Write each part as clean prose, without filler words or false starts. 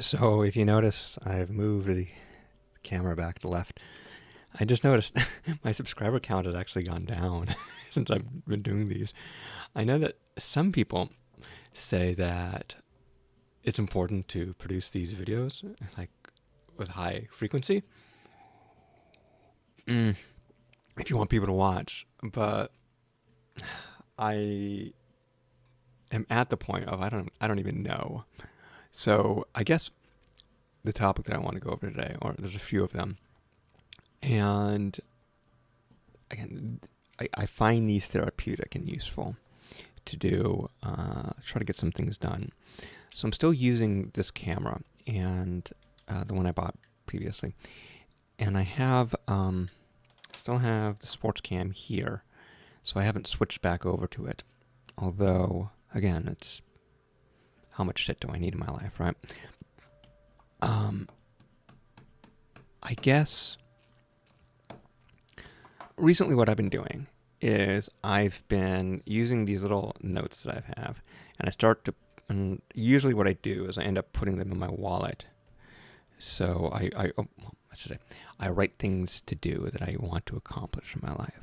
So if you notice, I've moved the camera back to left. I just noticed my subscriber count has actually gone down since I've been doing these. I know that some people say that it's important to produce these videos like with high frequency if you want people to watch, but I am at the point of I don't even know. So I guess the topic that I want to go over today, or there's a few of them, and again, I find these therapeutic and useful to do, try to get some things done. So I'm still using this camera and the one I bought previously, and I have still have the sports cam here, so I haven't switched back over to it. Although, again, it's how much shit do I need in my life, right? I guess recently what I've been doing is I've been using these little notes that I have, and and usually what I do is I end up putting them in my wallet. So I write things to do that I want to accomplish in my life,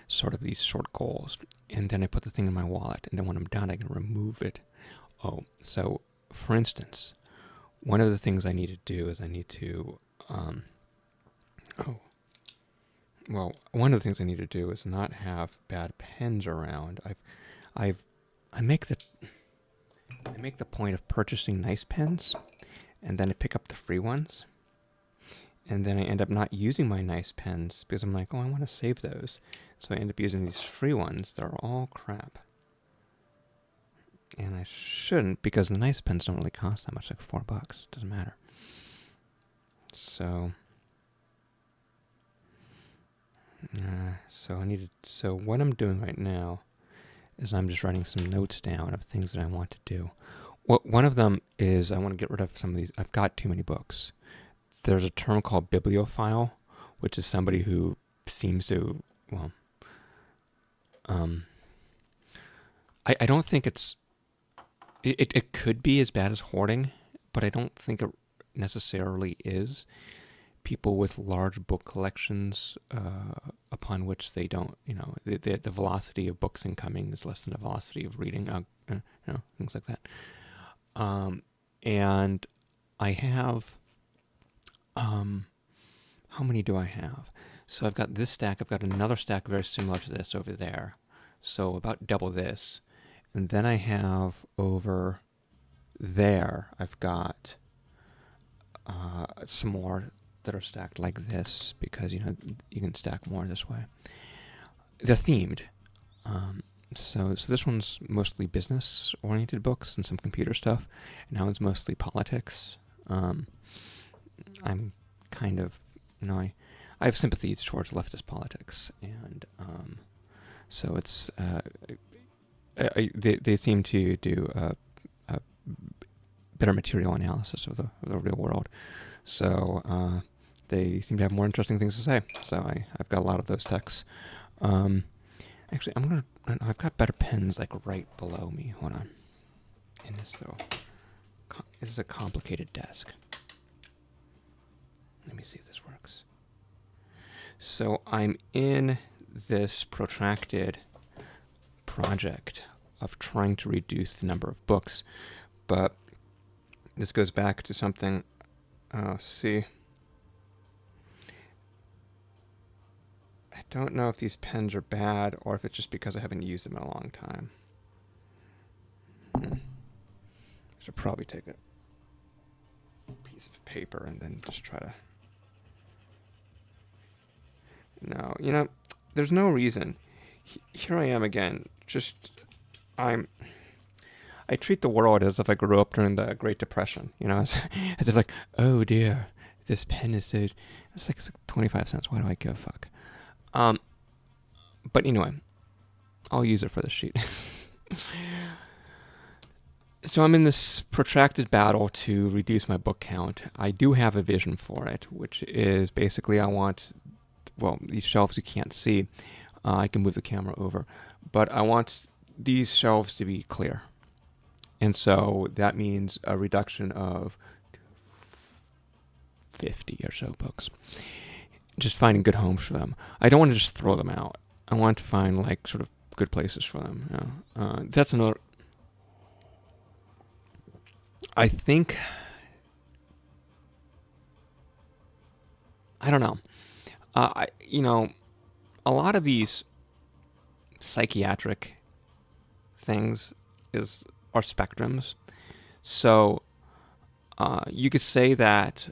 sort of these short goals, and then I put the thing in my wallet, and then when I'm done, I can remove it. So for instance, one of the things I need to do is I need to, one of the things I need to do is not have bad pens around. I make the point of purchasing nice pens, and then I pick up the free ones, and then I end up not using my nice pens because I'm like, I want to save those. So I end up using these free ones that are all crap. And I shouldn't, because the nice pens don't really cost that much, like $4. Doesn't matter. So so what I'm doing right now is I'm just writing some notes down of things that I want to do. One of them is I want to get rid of some of these. I've got too many books. There's a term called bibliophile, which is somebody who seems to, I don't think it could be as bad as hoarding, but I don't think it necessarily is. People with large book collections, upon which they don't, the velocity of books incoming is less than the velocity of reading, things like that. And I have, how many do I have? So I've got this stack. I've got another stack very similar to this over there. So about double this. And then I have over there, I've got some more that are stacked like this, because, you can stack more this way. They're themed. So this one's mostly business-oriented books and some computer stuff, and that one's mostly politics. I'm kind of, I have sympathies towards leftist politics, and so it's they seem to do a better material analysis of the real world. So they seem to have more interesting things to say. So I've got a lot of those texts. Actually, I've got better pens like right below me. Hold on. In this this is a complicated desk. Let me see if this works. So I'm in this protracted project of trying to reduce the number of books, but this goes back to something. See, I don't know if these pens are bad or if it's just because I haven't used them in a long time. I should probably take a piece of paper and then just try to. No, there's no reason. Here I am again. I treat the world as if I grew up during the Great Depression, as if like, oh dear, this pen is so, it's like 25 cents. Why do I give a fuck? But anyway, I'll use it for the sheet. So I'm in this protracted battle to reduce my book count. I do have a vision for it, which is basically I want, these shelves you can't see. I can move the camera over, but I want these shelves to be clear. And so that means a reduction of 50 or so books. Just finding good homes for them. I don't want to just throw them out. I want to find like sort of good places for them. That's another. I think. I don't know. A lot of these psychiatric things are spectrums. So you could say that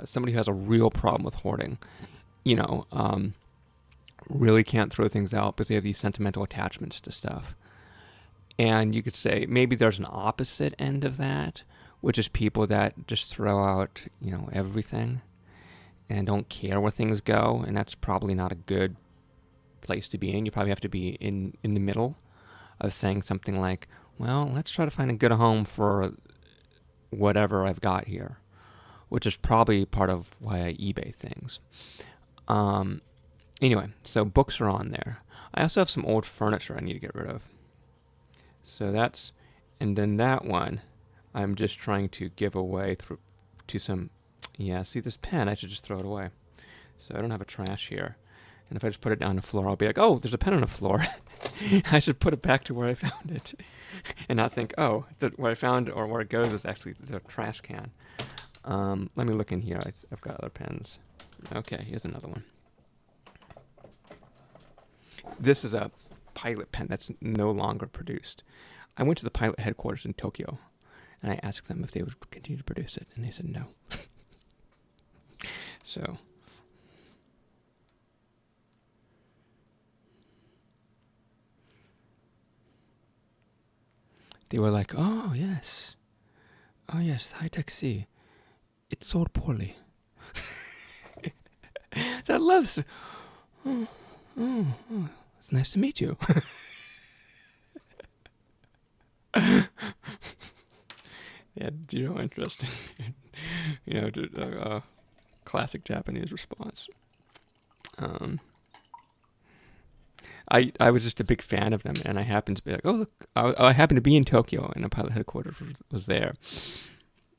somebody who has a real problem with hoarding, really can't throw things out because they have these sentimental attachments to stuff. And you could say maybe there's an opposite end of that, which is people that just throw out, everything and don't care where things go. And that's probably not a good place to be in. You probably have to be in the middle of saying something like, well, let's try to find a good home for whatever I've got here, which is probably part of why I eBay things. Anyway, so books are on there. I also have some old furniture I need to get rid of. So and then that one, I'm just trying to give away to some, see this pen, I should just throw it away. So I don't have a trash here. And if I just put it down on the floor, I'll be like, oh, there's a pen on the floor. I should put it back to where I found it. And not think, oh, where I found it or where it goes is actually a trash can. Let me look in here. I've got other pens. Okay, here's another one. This is a Pilot pen that's no longer produced. I went to the Pilot headquarters in Tokyo, and I asked them if they would continue to produce it, and they said no. So... they were like, oh, yes, high-tech C. It sold poorly. So I love this. Oh, it's nice to meet you. Yeah, interesting. Classic Japanese response. I was just a big fan of them, and I happened to be like, oh, look, I happened to be in Tokyo, and the Pilot headquarters was there.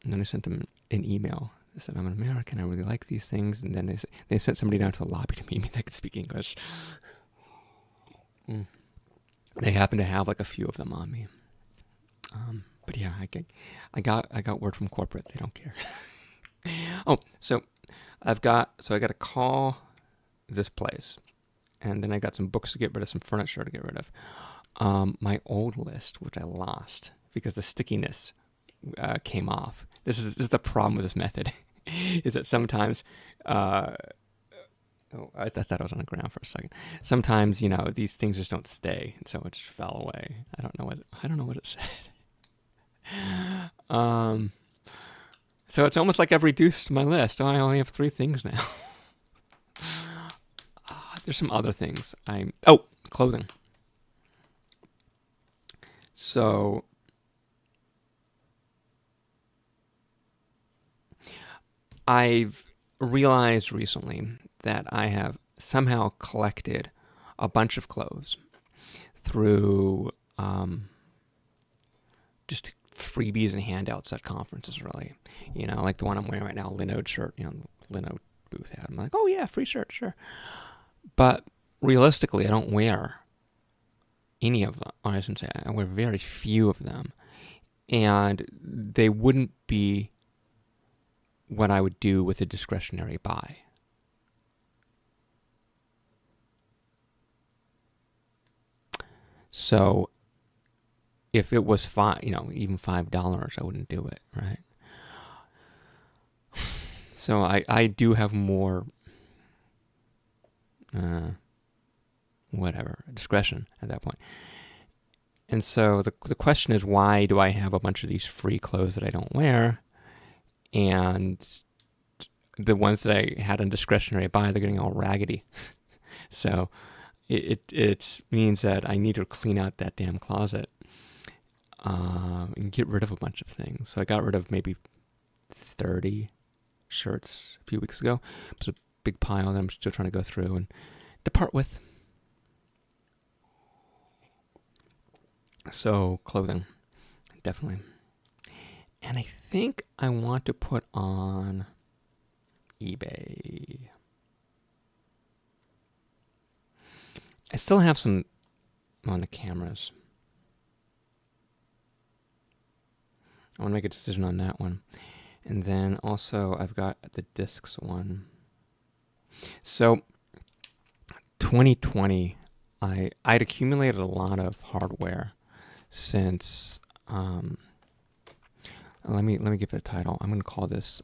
And then I sent them an email. I said, I'm an American, I really like these things. And then they sent somebody down to the lobby to meet me that could speak English. They happened to have like a few of them on me. But yeah, I got word from corporate. They don't care. Oh, so I got to call this place. And then I got some books to get rid of, some furniture to get rid of. My old list, which I lost because the stickiness came off. This is the problem with this method, is that sometimes, I thought I was on the ground for a second. Sometimes, these things just don't stay, and so it just fell away. I don't know what it said. So it's almost like I've reduced my list. Oh, I only have 3 things now. There's some other things. Clothing. So I've realized recently that I have somehow collected a bunch of clothes through just freebies and handouts at conferences, really. Like the one I'm wearing right now, Linode shirt, the Linode booth had. I'm like, oh yeah, free shirt, sure. But realistically, I don't wear any of them. I shouldn't say I wear very few of them. And they wouldn't be what I would do with a discretionary buy. So if it was even $5, I wouldn't do it, right? So I do have more discretion at that point. And so the question is, why do I have a bunch of these free clothes that I don't wear? And the ones that I had on discretionary buy, they're getting all raggedy. So it means that I need to clean out that damn closet and get rid of a bunch of things. So I got rid of maybe 30 shirts a few weeks ago. It was a big pile that I'm still trying to go through and depart with. So clothing, definitely. And I think I want to put on eBay. I still have some on the cameras. I want to make a decision on that one. And then also I've got the discs one. So 2020, I'd accumulated a lot of hardware since let me give it a title. I'm going to call this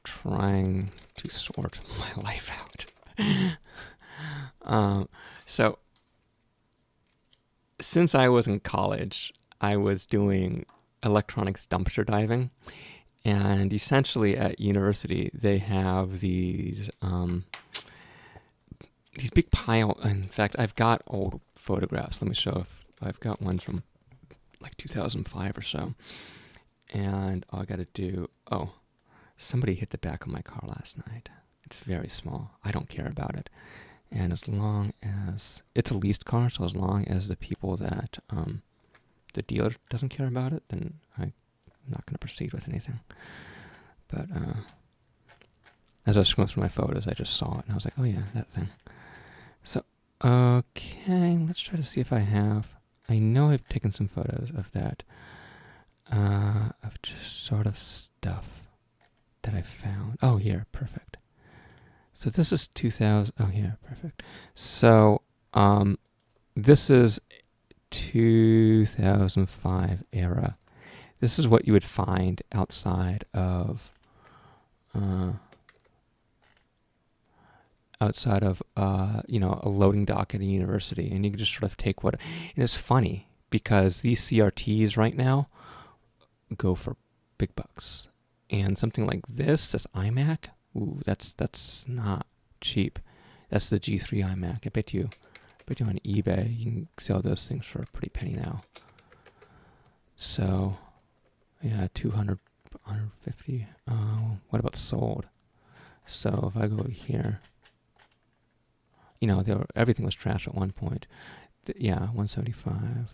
trying to sort my life out. So since I was in college, I was doing electronics dumpster diving, and essentially at university they have these big pile. In fact, I've got old photographs. Let me show if I've got ones from like 2005 or so. And all I got to do, somebody hit the back of my car last night. It's very small. I don't care about it. And as long as it's a leased car, so as long as the people that the dealer doesn't care about it, then I'm not going to proceed with anything. But as I was going through my photos, I just saw it, and I was like, oh yeah, that thing. So, okay, let's try to see if I have. I know I've taken some photos of that, of just sort of stuff that I found. Oh, here, perfect. So this is 2000. Oh, here, perfect. So, this is 2005 era. This is what you would find outside of a loading dock at a university, and you can just sort of take what. And it's funny because these CRTs right now go for big bucks, and something like this iMac, ooh, that's not cheap. That's the G3 iMac. I bet you on eBay you can sell those things for a pretty penny now. So, yeah, 200, 150. What about sold? So if I go here, everything was trash at one point. 175.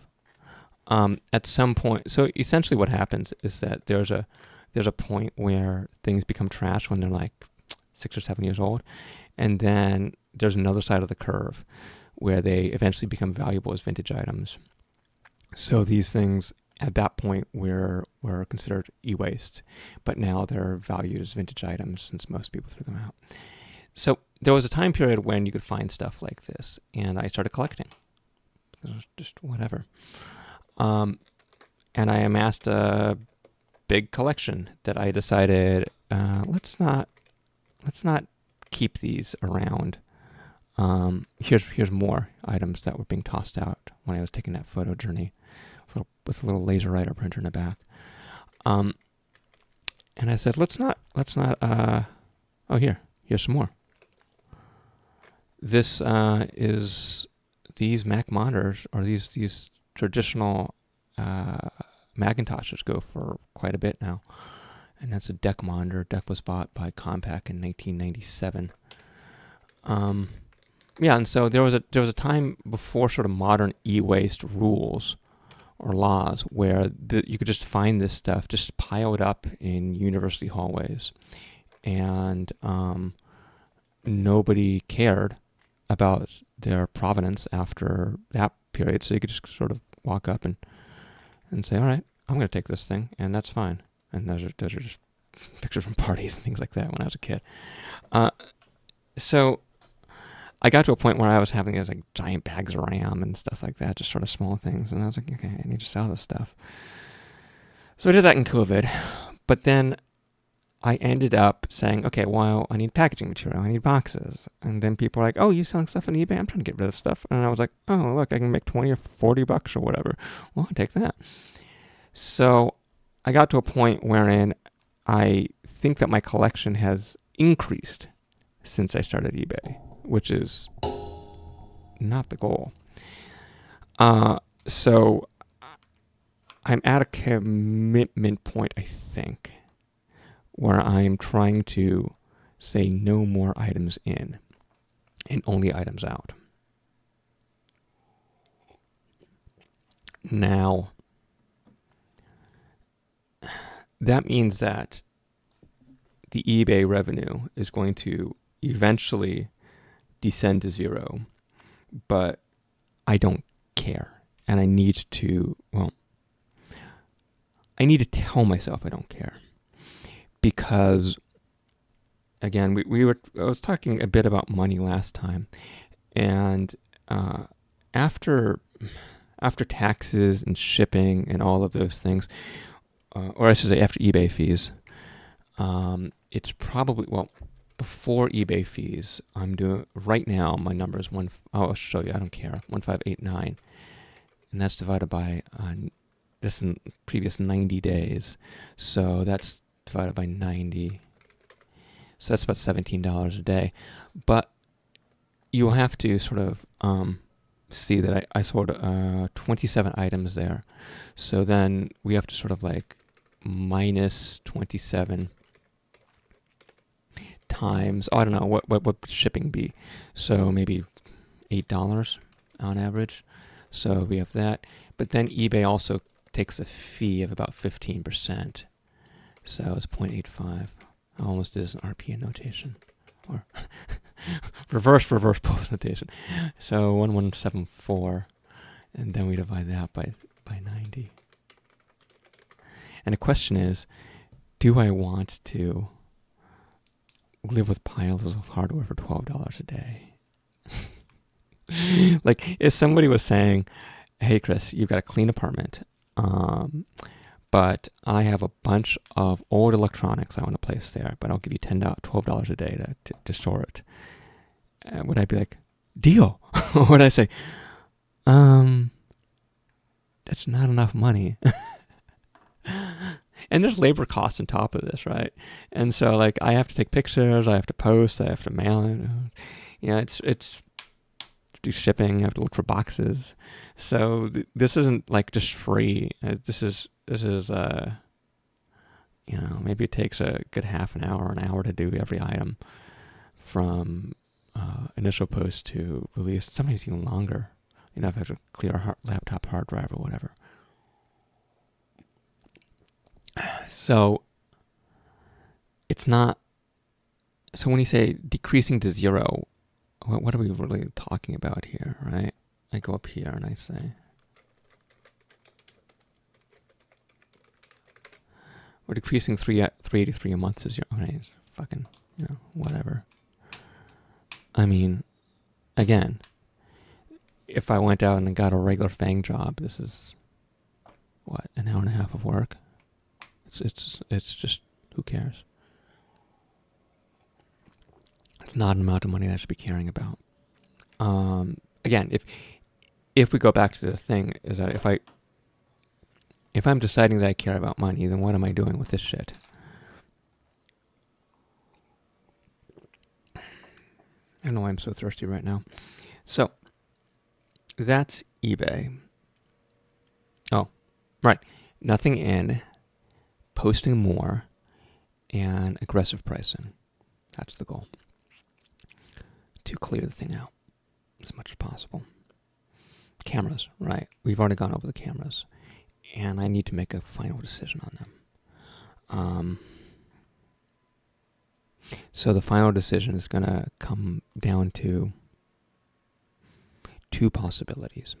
At some point, so essentially what happens is that there's a point where things become trash when they're like 6 or 7 years old, and then there's another side of the curve where they eventually become valuable as vintage items. So these things at that point were considered e-waste, but now they're valued as vintage items since most people threw them out. So there was a time period when you could find stuff like this, and I started collecting. It was just whatever. And I amassed a big collection that I decided, let's not keep these around. Here's more items that were being tossed out when I was taking that photo journey, with a little laser writer printer in the back. And I said, let's not. Here's some more. This is these Mac monitors, or these traditional Macintoshes go for quite a bit now. And that's a DEC monitor. DEC was bought by Compaq in 1997. And so there was a time before sort of modern e-waste rules or laws where you could just find this stuff just piled up in university hallways, and nobody cared about their provenance after that period. So you could just sort of walk up and say, all right, I'm going to take this thing, and that's fine. And those are just pictures from parties and things like that when I was a kid. So I got to a point where I was having these like giant bags of RAM and stuff like that, just sort of small things. And I was like, okay, I need to sell this stuff. So I did that in COVID. But then I ended up saying, okay, well, I need packaging material. I need boxes. And then people were like, oh, you selling stuff on eBay? I'm trying to get rid of stuff. And I was like, oh, look, I can make 20 or 40 bucks or whatever. Well, I'll take that. So I got to a point wherein I think that my collection has increased since I started eBay, which is not the goal. So I'm at a commitment point, I think, where I'm trying to say no more items in and only items out. Now, that means that the eBay revenue is going to eventually descend to zero, but I don't care. And I need to tell myself I don't care. Because, again, I was talking a bit about money last time, and after taxes and shipping and all of those things, or I should say after eBay fees, it's probably, before eBay fees, I'm doing, right now, my number is I'll show you, I don't care, 1589. And that's divided by this in previous 90 days. So that's divided by 90. So that's about $17 a day. But you'll have to sort of see that I sold 27 items there. So then we have to sort of like minus 27 times, I don't know, what would shipping be? So maybe $8 on average. So we have that. But then eBay also takes a fee of about 15%. So it's 0.85. I almost did an RPN notation. Or reverse post notation. So 1174. And then we divide that by 90. And the question is, do I want to live with piles of hardware for $12 a day? Like, if somebody was saying, hey, Chris, you've got a clean apartment, but I have a bunch of old electronics I want to place there, but I'll give you $12 a day to store it. Would I be like, deal? Or would I say, that's not enough money? And there's labor costs on top of this, right? And so, like, I have to take pictures, I have to post, I have to mail it. It's do shipping, I have to look for boxes. So this isn't like just free. This is maybe it takes a good half an hour to do every item from initial post to release. Sometimes even longer. If I have to clear a laptop hard drive or whatever. So it's not. So when you say decreasing to zero, what are we really talking about here, right? I go up here and I say, we're decreasing 383 a month to zero. It's fucking, whatever. I mean, again, if I went out and got a regular FANG job, this is what, an hour and a half of work. It's just, who cares? It's not an amount of money that I should be caring about. Again, if we go back to the thing, is that if I'm deciding that I care about money, then what am I doing with this shit? I don't know why I'm so thirsty right now. So, that's eBay. Oh, right. Nothing in, posting more, and aggressive pricing. That's the goal. To clear the thing out as much as possible. Cameras, right? We've already gone over the cameras. And I need to make a final decision on them. So the final decision is going to come down to two possibilities.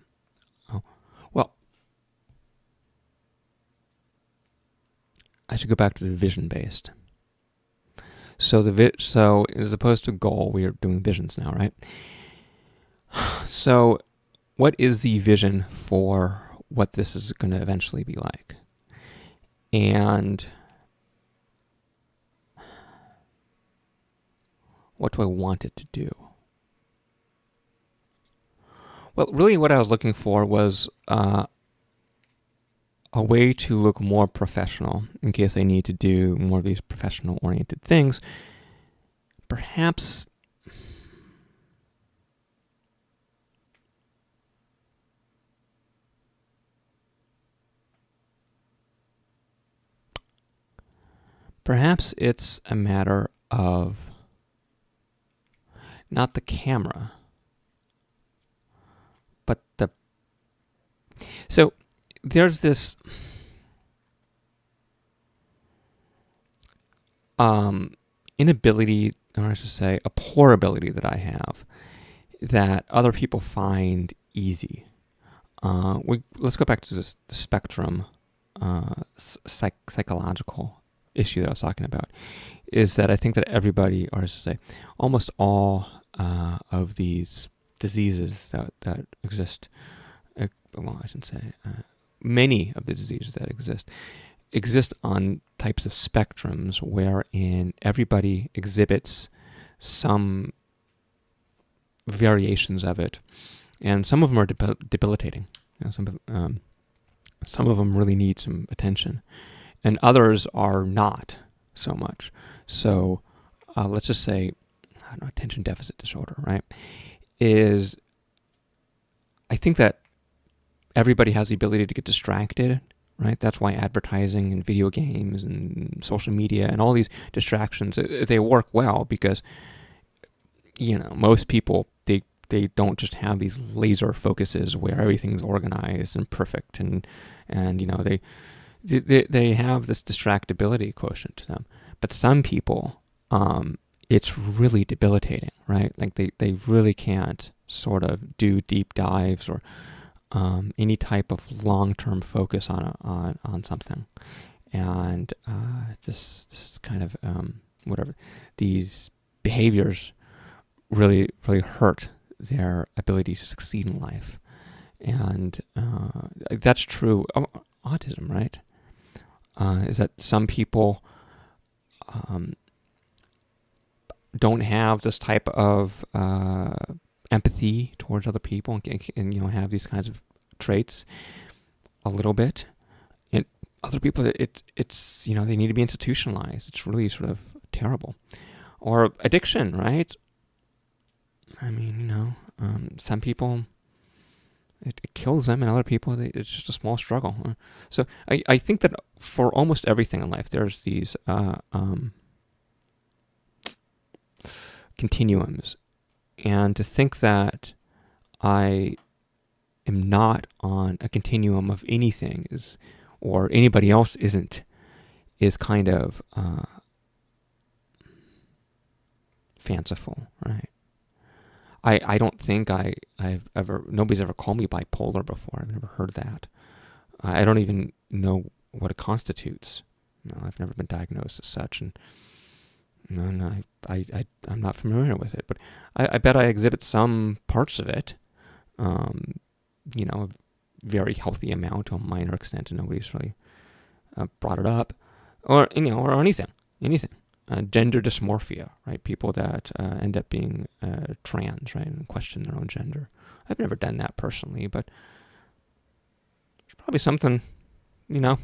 I should go back to the vision-based. So as opposed to goal, we are doing visions now, right? So what is the vision for what this is going to eventually be like? And what do I want it to do? Well, really what I was looking for was a way to look more professional in case I need to do more of these professional-oriented things. Perhaps it's a matter of not the camera, but so there's this inability, or I should say, a poor ability that I have that other people find easy. Let's go back to the spectrum psychological issue that I was talking about. Is that I think that everybody, or I should say, almost all of these diseases that exist, well, I shouldn't say, many of the diseases that exist on types of spectrums wherein everybody exhibits some variations of it, and some of them are debilitating. Some of them really need some attention, and others are not so much. So let's just say, I don't know, attention deficit disorder, right? I think that everybody has the ability to get distracted, right? That's why advertising and video games and social media and all these distractions, they work well because, most people, they don't just have these laser focuses where everything's organized and perfect and they have this distractibility quotient to them. But some people, it's really debilitating, right? Like they really can't sort of do deep dives or any type of long-term focus on something. And this kind of these behaviors really hurt their ability to succeed in life. And that's true of autism, right? Is that some people don't have this type of empathy towards other people and have these kinds of traits a little bit. And other people, it's they need to be institutionalized. It's really sort of terrible. Or addiction, right? I mean, some people, it kills them, and other people, it's just a small struggle. So I think that for almost everything in life, there's these continuums. And to think that I am not on a continuum of anything or anybody else isn't, is kind of fanciful, right? I don't think nobody's ever called me bipolar before. I've never heard that. I don't even know what it constitutes. I've never been diagnosed as such, and I'm not familiar with it. But I bet I exhibit some parts of it, a very healthy amount to a minor extent, and nobody's really brought it up, or anything. Gender dysmorphia, right? People that end up being trans, right, and question their own gender. I've never done that personally, but there's probably something, there's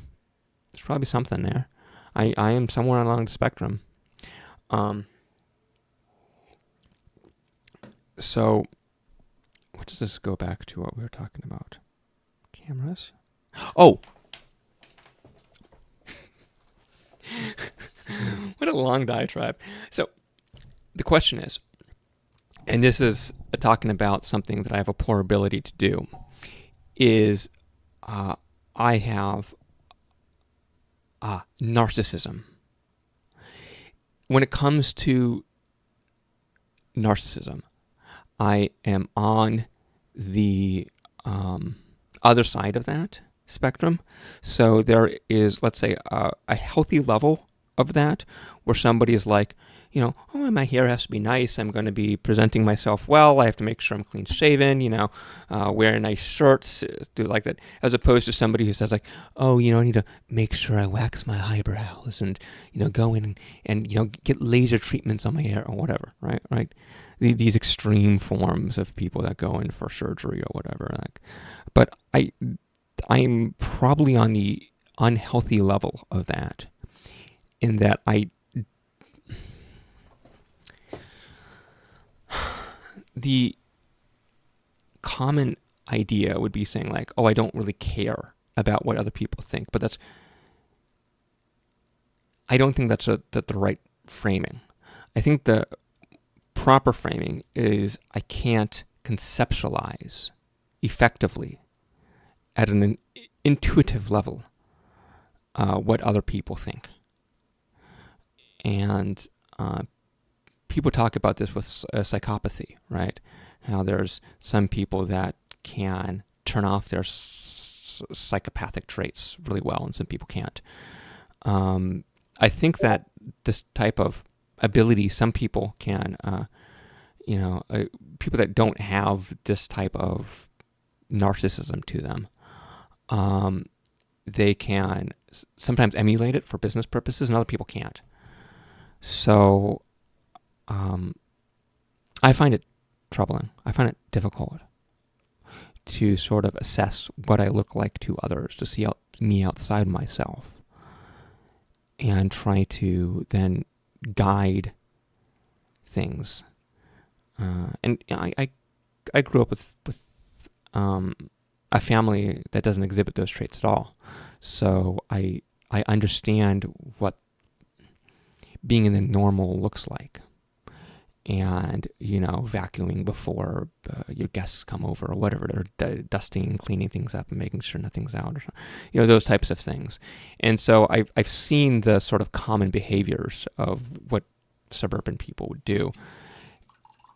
probably something there. I am somewhere along the spectrum. So, what does this go back to what we were talking about? Cameras? Oh! What a long diatribe. So, the question is, and this is talking about something that I have a poor ability to do, is I have narcissism. When it comes to narcissism, I am on the other side of that spectrum. So there is, let's say, a healthy level of that where somebody is like, my hair has to be nice. I'm going to be presenting myself well. I have to make sure I'm clean shaven, wear nice shirts, do like that. As opposed to somebody who says like, I need to make sure I wax my eyebrows and, go in and get laser treatments on my hair or whatever, right? These extreme forms of people that go in for surgery or whatever. But I'm probably on the unhealthy level of that, in that the common idea would be saying like, I don't really care about what other people think, but I don't think that's the right framing. I think the proper framing is I can't conceptualize effectively at an intuitive level what other people think. And uh, people talk about this with psychopathy, right? How there's some people that can turn off their psychopathic traits really well, and some people can't. I think that this type of ability, some people can, people that don't have this type of narcissism to them, they can sometimes emulate it for business purposes, and other people can't. So I find it troubling. I find it difficult to sort of assess what I look like to others, to see me outside myself, and try to then guide things. And I grew up with a family that doesn't exhibit those traits at all, so I understand what being in the normal looks like. And, vacuuming before your guests come over or whatever, or dusting and cleaning things up and making sure nothing's out, or those types of things. And so I've seen the sort of common behaviors of what suburban people would do.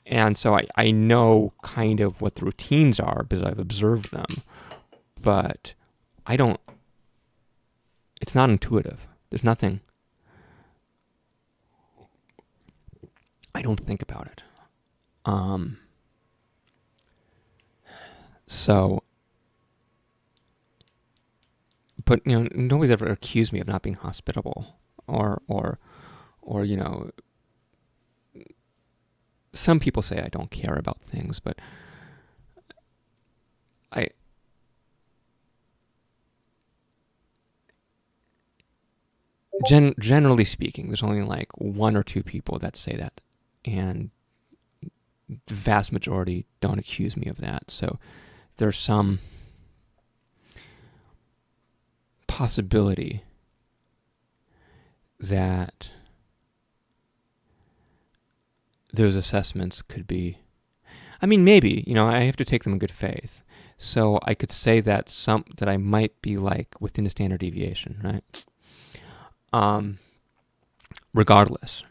And so I know kind of what the routines are because I've observed them, but it's not intuitive. There's nothing. I don't think about it. But nobody's ever accused me of not being hospitable, or some people say I don't care about things, but generally speaking, there's only like one or two people that say that, and the vast majority don't accuse me of that. So there's some possibility that those assessments could be, maybe, I have to take them in good faith. So I could say that that I might be like within a standard deviation, right? Regardless.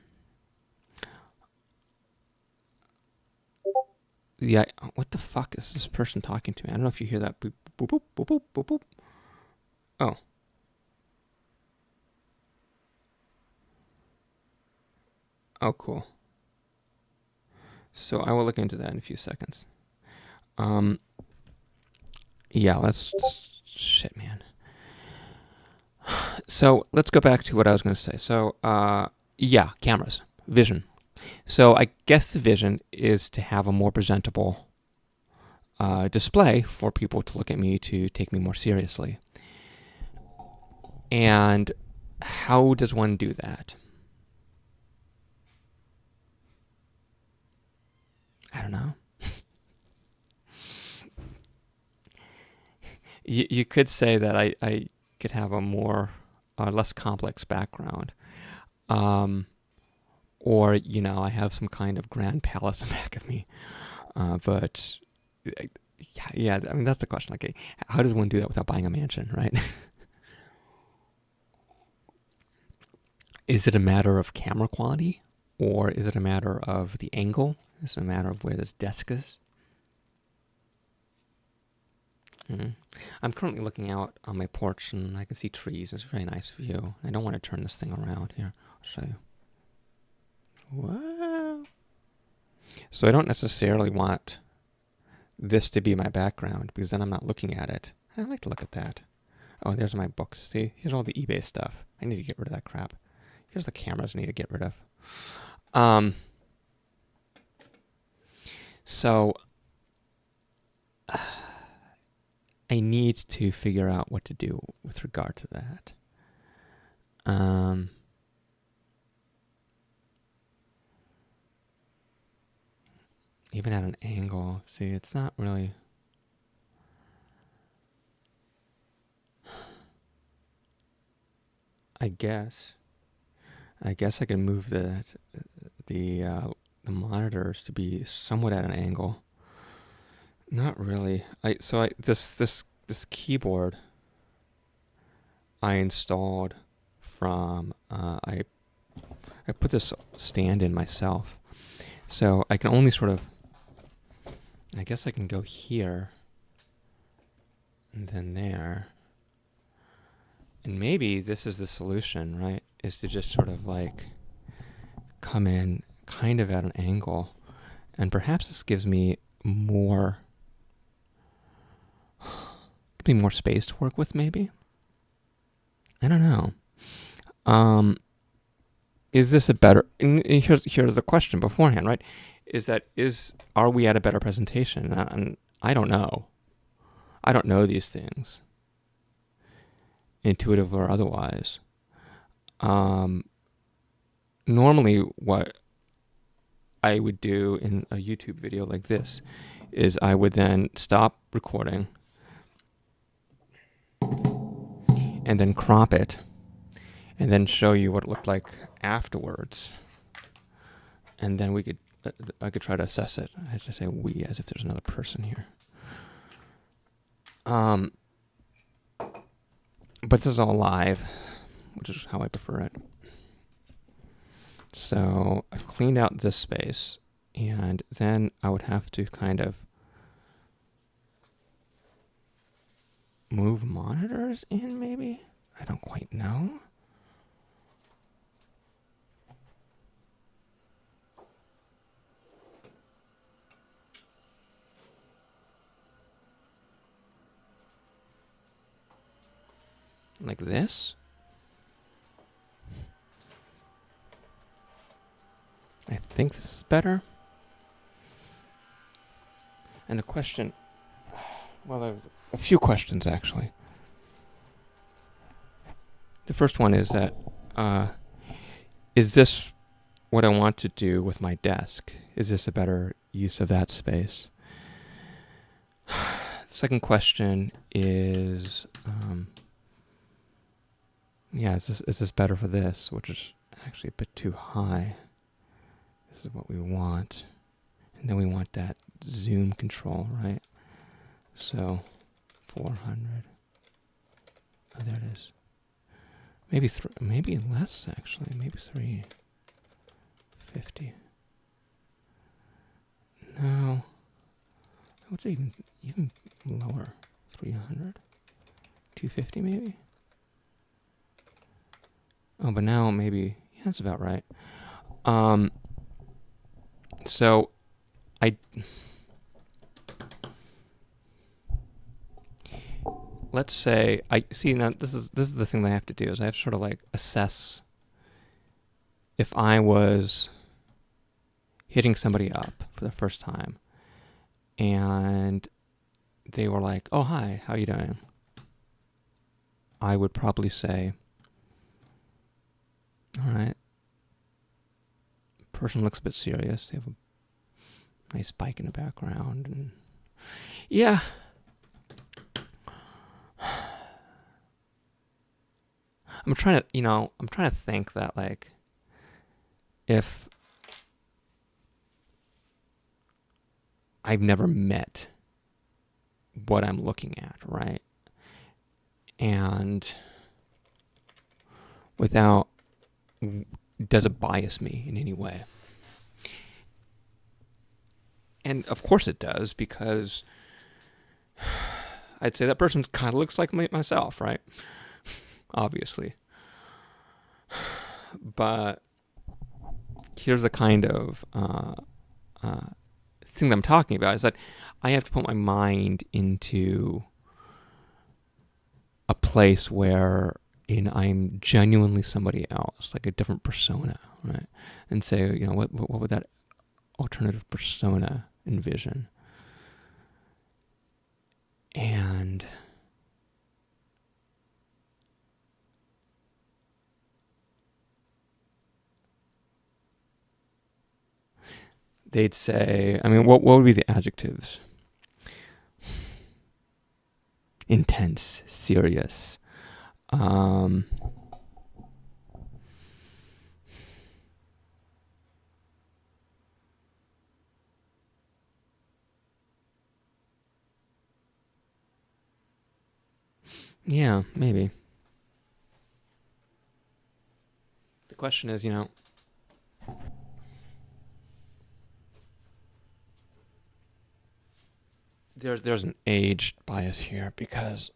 Yeah, what the fuck is this person talking to me? I don't know if you hear that. Boop, boop, boop, boop, boop, boop, boop. Oh. Oh, cool. So I will look into that in a few seconds. Yeah, shit, man. So let's go back to what I was going to say. So, yeah, cameras, vision. So I guess the vision is to have a more presentable display for people to look at me, to take me more seriously. And how does one do that? I don't know. You could say that I could have a more less complex background. Or, I have some kind of grand palace in back of me. But, yeah, that's the question. Like, how does one do that without buying a mansion, right? Is it a matter of camera quality? Or is it a matter of the angle? Is it a matter of where this desk is? I'm currently looking out on my porch, and I can see trees. It's a very nice view. I don't want to turn this thing around here. I'll show you. Wow. So I don't necessarily want this to be my background, because then I'm not looking at it. I like to look at that. Oh, there's my books. See, here's all the eBay stuff. I need to get rid of that crap. Here's the cameras I need to get rid of. So I need to figure out what to do with regard to that. Even at an angle, see, it's not really. I guess I can move the monitors to be somewhat at an angle. Not really. This keyboard I installed from I I put this stand in myself. So I can only sort of, I guess I can go here and then there. And maybe this is the solution, right? Is to just sort of like come in kind of at an angle. And perhaps this gives me more space to work with, maybe. I don't know. Is this a better? And here's the question beforehand, right? Are we at a better presentation? And I don't know. I don't know these things, intuitive or otherwise. Normally, what I would do in a YouTube video like this is I would then stop recording and then crop it and then show you what it looked like afterwards. And then I could try to assess it. I have to say we as if there's another person here. But this is all live, which is how I prefer it. So I've cleaned out this space, and then I would have to kind of move monitors in, maybe? I don't quite know. Like this? I think this is better. And a question, well, there's a few questions actually. The first one is that, is this what I want to do with my desk? Is this a better use of that space? Second question is, is this better for this, which is actually a bit too high. This is what we want. And then we want that zoom control, right? So 400. Oh, there it is. Maybe less actually. Maybe 350. No. What's even lower? 300. 250 maybe. Oh, but now maybe, yeah, that's about right. So let's say now this is the thing that I have to do is I have to sort of like assess if I was hitting somebody up for the first time and they were like, "Oh, hi, how you doing?" I would probably say, "All right. Person looks a bit serious. They have a nice bike in the background, and yeah." I'm trying to think that, like, if I've never met what I'm looking at, right? And does it bias me in any way? And of course it does, because I'd say that person kind of looks like myself, right? Obviously. But here's the kind of thing that I'm talking about, is that I have to put my mind into a place where I'm genuinely somebody else, like a different persona, right? And say, what would that alternative persona envision? And they'd say, what would be the adjectives? Intense, serious. Yeah, maybe. The question is, there's an age bias here because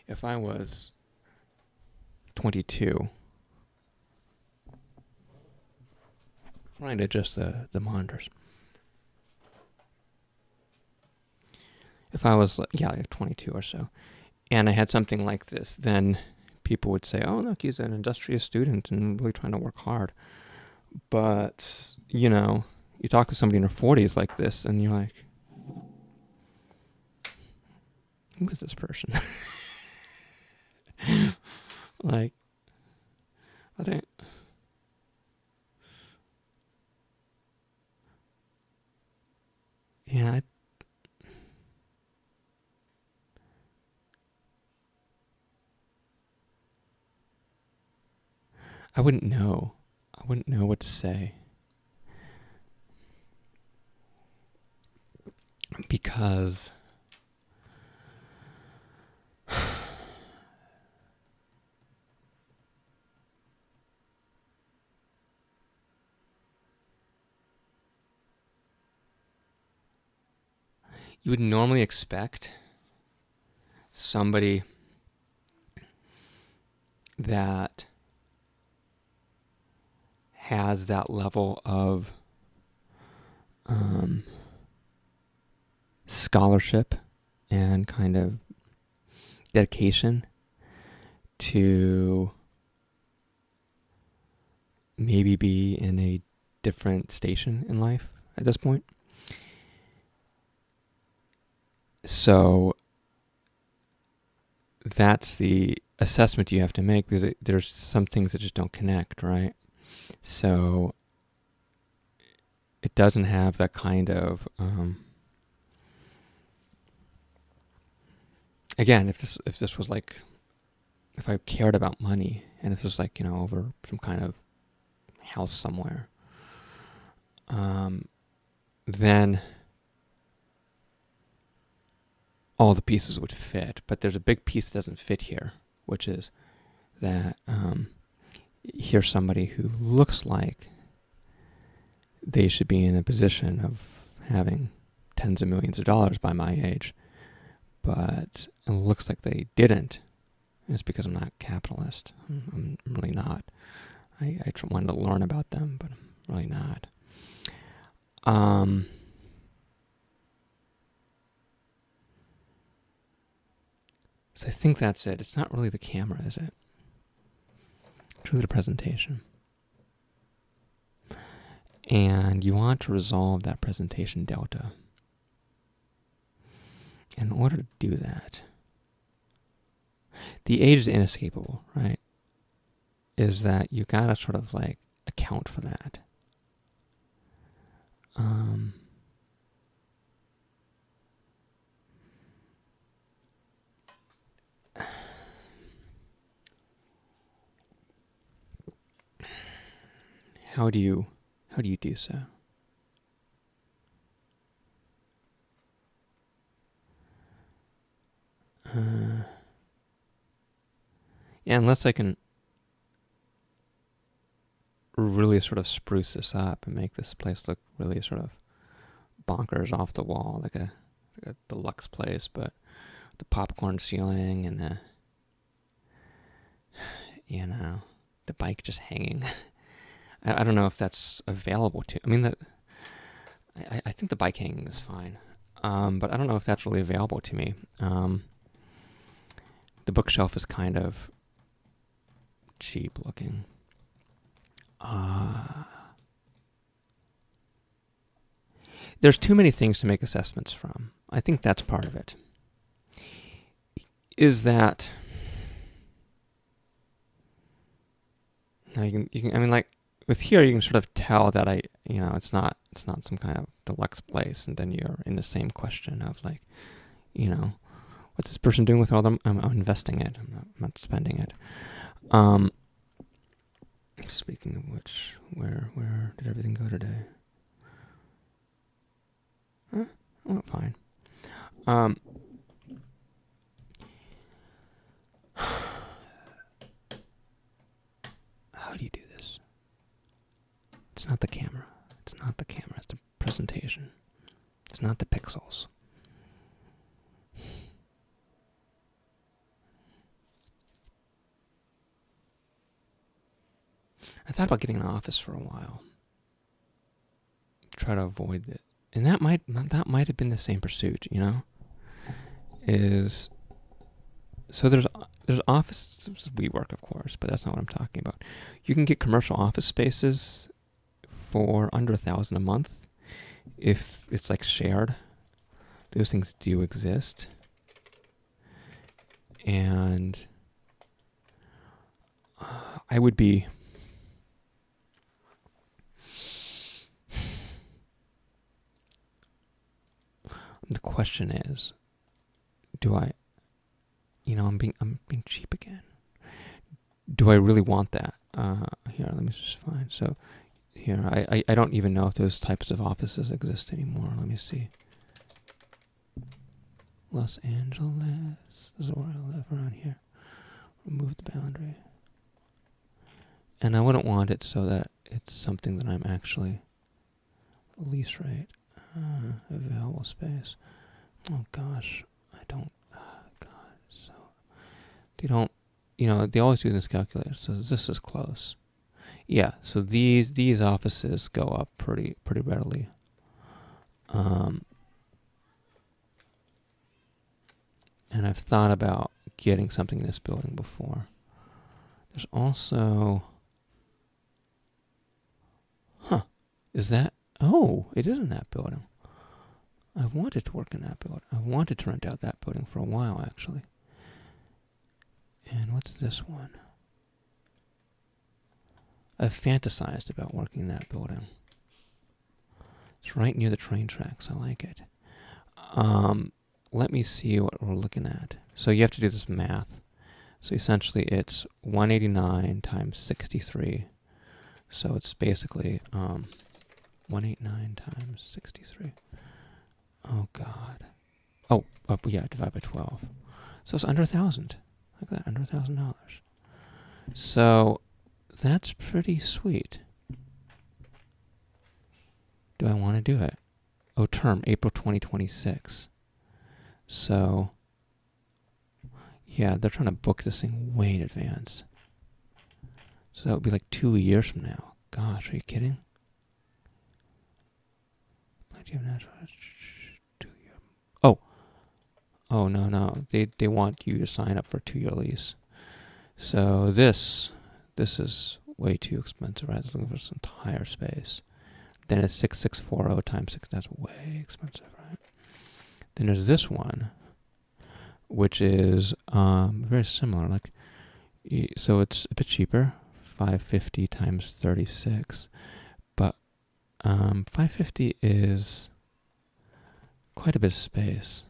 if I was 22, trying to adjust the monitors. If I was, like 22 or so, and I had something like this, then people would say, oh, look, he's an industrious student and really trying to work hard. But, you talk to somebody in their 40s like this, and you're like, who is this person? Like, I think... Yeah, I wouldn't know. I wouldn't know what to say. Because you would normally expect somebody that has that level of scholarship and kind of dedication to maybe be in a different station in life at this point. So that's the assessment you have to make, because there's some things that just don't connect, right? So it doesn't have that kind of again, if this was like, if I cared about money, and if this was like, over some kind of house somewhere, then all the pieces would fit. But there's a big piece that doesn't fit here, which is that here's somebody who looks like they should be in a position of having tens of millions of dollars by my age, but it looks like they didn't. And it's because I'm not a capitalist. I'm really not. I wanted to learn about them, but I'm really not. So I think that's it. It's not really the camera, is it? It's really the presentation. And you want to resolve that presentation delta. In order to do that, the age is inescapable, right? Is that you gotta sort of like account for that. How do you do so? Yeah, unless I can really sort of spruce this up and make this place look really sort of bonkers, off the wall, like a deluxe place, but the popcorn ceiling and the bike just hanging. I don't know if that's available to. I mean, I think the bike hanging is fine, but I don't know if that's really available to me. The bookshelf is kind of cheap looking. There's too many things to make assessments from. I think that's part of it. Is that you can I mean, like with here you can sort of tell that it's not some kind of deluxe place, and then you're in the same question of like, what's this person doing with all them? I'm investing it. I'm not spending it. Speaking of which, where did everything go today? Oh, fine. How do you do this? It's not the camera. It's presentation. It's not the pixels. I thought about getting an office for a while. Try to avoid it. And that might have been the same pursuit, you know? So there's office, WeWork, of course, but that's not what I'm talking about. You can get commercial office spaces for under $1,000 a month if it's like shared. Those things do exist. And I would be... The question is, I'm being cheap again. Do I really want that? Here, let me just find. So here, I don't even know if those types of offices exist anymore. Let me see. Los Angeles. This is where I live, around here. Remove the boundary. And I wouldn't want it so that it's something that I'm actually lease rate. Available space. Oh gosh, I don't. God, so they don't. They always do this calculator. So this is close. Yeah. So these offices go up pretty readily. And I've thought about getting something in this building before. There's also. Is that? Oh, it is in that building. I've wanted to work in that building. I've wanted to rent out that building for a while, actually. And what's this one? I've fantasized about working in that building. It's right near the train tracks. I like it. Let me see what we're looking at. So you have to do this math. So essentially it's 189 times 63. So it's basically 189 times 63. Oh, God. Oh, yeah, divide by 12. So it's under 1,000. Look at that, under $1,000. So that's pretty sweet. Do I want to do it? Oh, term, April 2026. So, yeah, they're trying to book this thing way in advance. So that would be like 2 years from now. Gosh, are you kidding? Oh, no. They want you to sign up for a 2-year lease. So this is way too expensive, right? It's looking for some higher space. Then it's 6640 times 6. That's way expensive, right? Then there's this one, which is very similar. So it's a bit cheaper, 550 times 36. But 550 is quite a bit of space.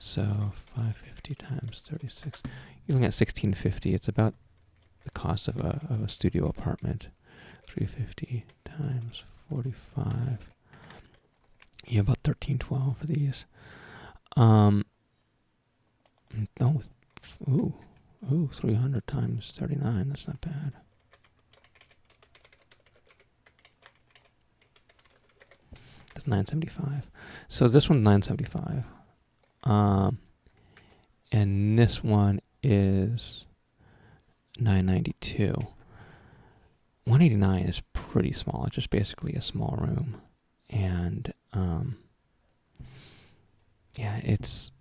So 550 times 36. You're looking at 1650. It's about the cost of a studio apartment. 350 times 45. Yeah, about 1312 for these. No, 300 times 39. That's not bad. That's 975. So this one's 975. And this one is 992. 189 is pretty small. It's just basically a small room. And yeah, it's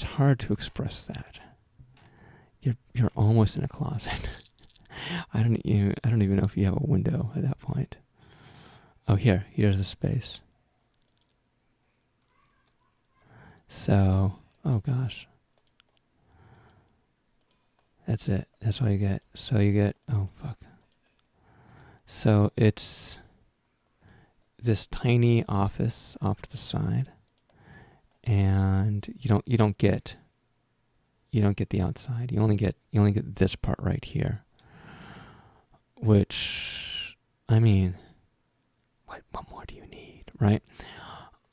hard to express that. You're almost in a closet. I don't even know if you have a window at that point. Oh, here's the space. So, oh gosh. That's it. That's all you get. So you get, oh fuck. So it's this tiny office off to the side, and you don't get the outside. You only get this part right here. Which, I mean, what more do you need, right?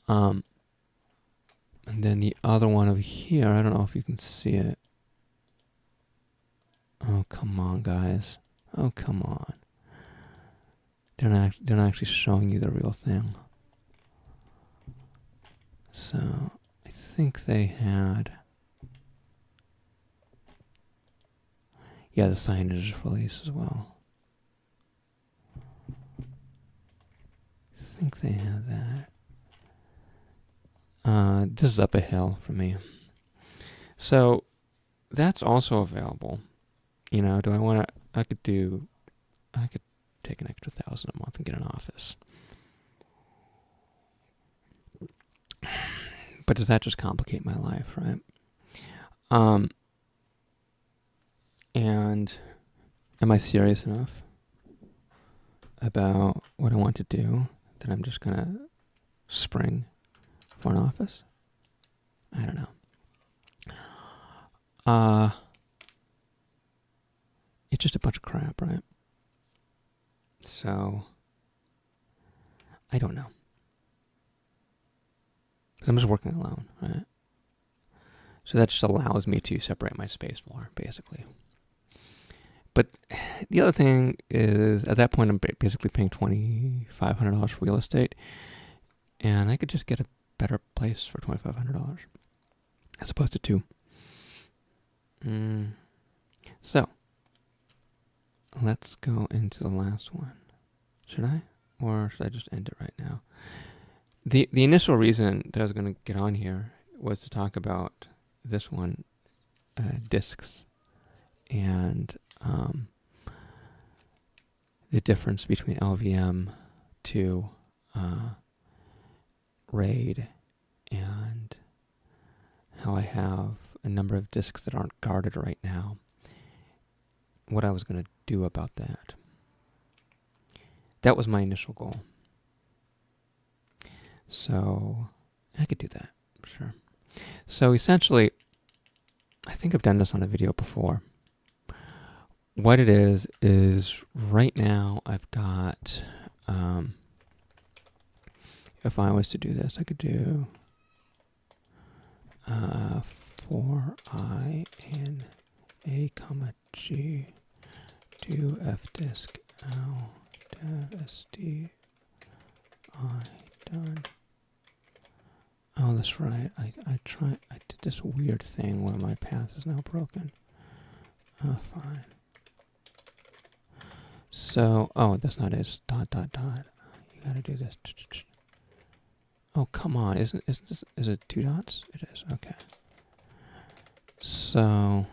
And then the other one over here, I don't know if you can see it. Oh, come on, guys. Oh, come on. they're not actually showing you the real thing. So I think they had, yeah, the signage release as well. I think they had that. This is up a hill for me. So that's also available. You know, do I want to, I could take an extra $1,000 a month and get an office. But does that just complicate my life, right? And am I serious enough about what I want to do that I'm just going to spring for an office? I don't know. It's just a bunch of crap, right? So, I don't know. Because I'm just working alone, right? So that just allows me to separate my space more, basically. But the other thing is, at that point, I'm basically paying $2,500 for real estate, and I could just get a better place for $2,500 as opposed to two. So, let's go into the last one. Should I? Or should I just end it right now? The initial reason that I was going to get on here was to talk about this one, discs, and the difference between LVM to RAID, and how I have a number of discs that aren't guarded right now. What I was going to do about that. That was my initial goal. So I could do that, sure. So essentially, I think I've done this on a video before. What it is right now I've got, if I was to do this, I could do 4I in A, G, do F disk L, dev SD, I, done. Oh, that's right. I did this weird thing where my path is now broken. Fine. So, oh, that's not it. It's ... You gotta do this. Oh, come on. Is it 2 dots? It is. Okay. So,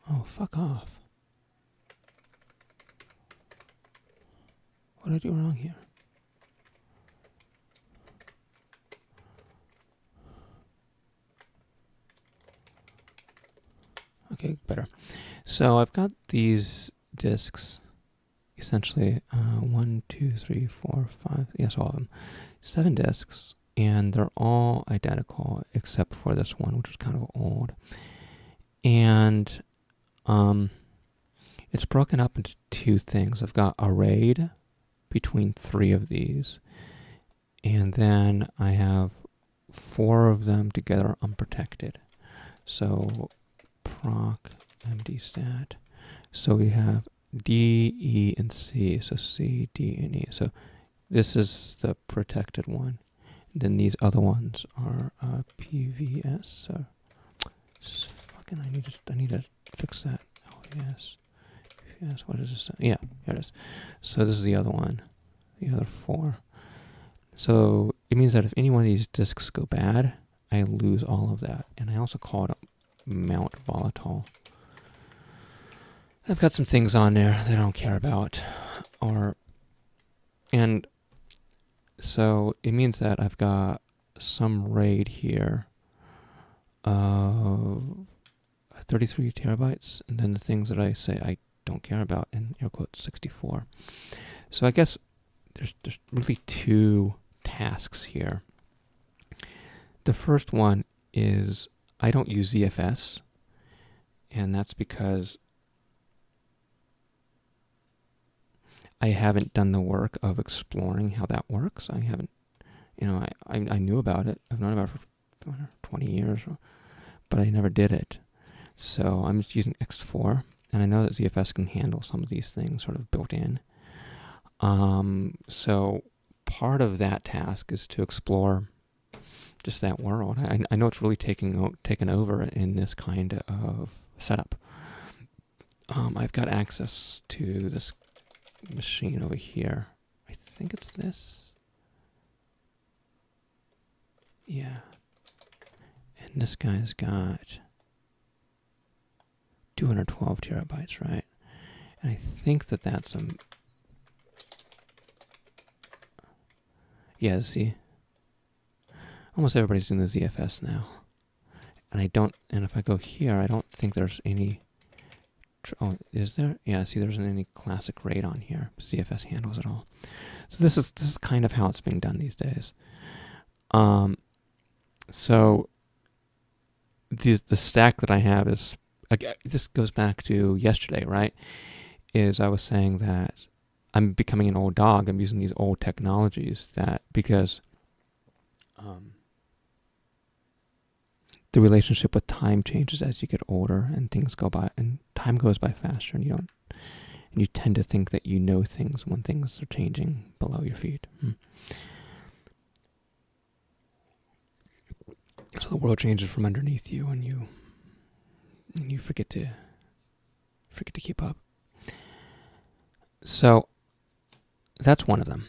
oh, fuck off. What did I do wrong here? Okay, better. So I've got these disks, essentially 1, 2, 3, 4, 5, yes, all of them. 7 disks, and they're all identical except for this one, which is kind of old. And it's broken up into 2 things. I've got a RAID between 3 of these, and then I have 4 of them together unprotected. So proc mdstat. So we have D, E, and C. So C, D, and E. So this is the protected one. And then these other ones are PVS. So fucking, I need to fix that. LVS. PVS. What is this? Yeah, here it is. So this is the other one. The other 4. So it means that if any one of these disks go bad, I lose all of that. And I also call it mount volatile. I've got some things on there that I don't care about. And so it means that I've got some RAID here of 33 terabytes, and then the things that I say I don't care about, in air quotes, 64. So I guess there's really 2 tasks here. The first one is I don't use ZFS, and that's because I haven't done the work of exploring how that works. I haven't, I knew about it. I've known about it for 20 years, but I never did it. So I'm just using X4, and I know that ZFS can handle some of these things sort of built in. So part of that task is to explore just that world. I know it's really taken over in this kind of setup. I've got access to this machine over here. I think it's this. Yeah. And this guy's got 212 terabytes, right? And I think that that's a... Yeah, see? Almost everybody's doing the ZFS now. And if I go here, I don't think there's any... Oh, is there? Yeah, see, there isn't any classic RAID on here. ZFS handles it all. So this is kind of how it's being done these days. So the stack that I have is, this goes back to yesterday, right? Is I was saying that I'm becoming an old dog. I'm using these old technologies because the relationship with time changes as you get older, and things go by, and time goes by faster, and you tend to think that you know things when things are changing below your feet. So the world changes from underneath you, and you forget to keep up. So that's one of them.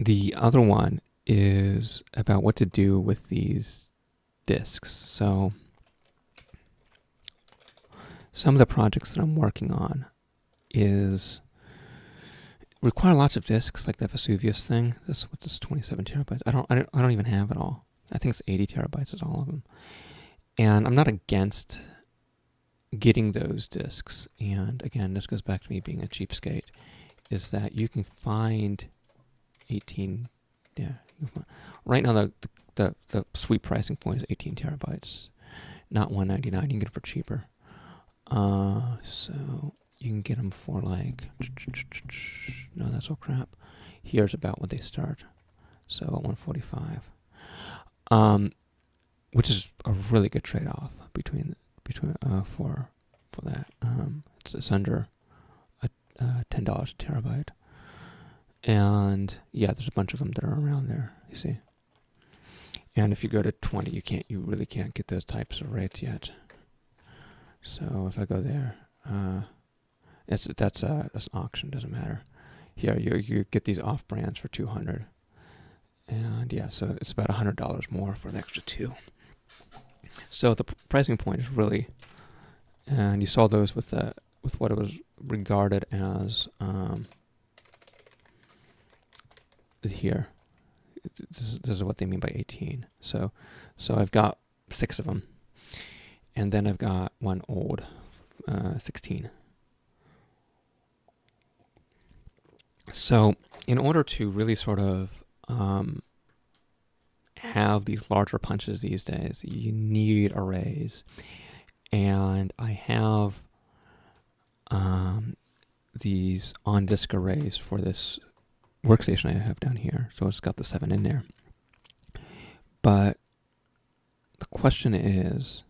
The other one is about what to do with these disks. So some of the projects that I'm working on require lots of disks, like the Vesuvius thing. This 27 terabytes. I don't even have it all. I think it's 80 terabytes is all of them. And I'm not against getting those disks. And again, this goes back to me being a cheapskate, is that you can find 18, right now the sweet pricing point is 18 terabytes, not $199. You can get it for cheaper. So you can get them for like, no, that's all crap. Here's about what they start. So at 145. Which is a really good trade-off for that. It's under $10 a terabyte, and yeah, there's a bunch of them that are around there. You see, and if you go to 20, you really can't get those types of rates yet. So if I go there, that's an auction. Doesn't matter. Here you get these off brands for 200. And yeah, so it's about $100 more for the extra two. So the pricing point is really, and you saw those with what it was regarded as here. This is what they mean by 18. So I've got 6 of them, and then I've got one old 16. So in order to really sort of have these larger punches these days, you need arrays. And I have these on-disk arrays for this workstation I have down here. So it's got the 7 in there. But the question is,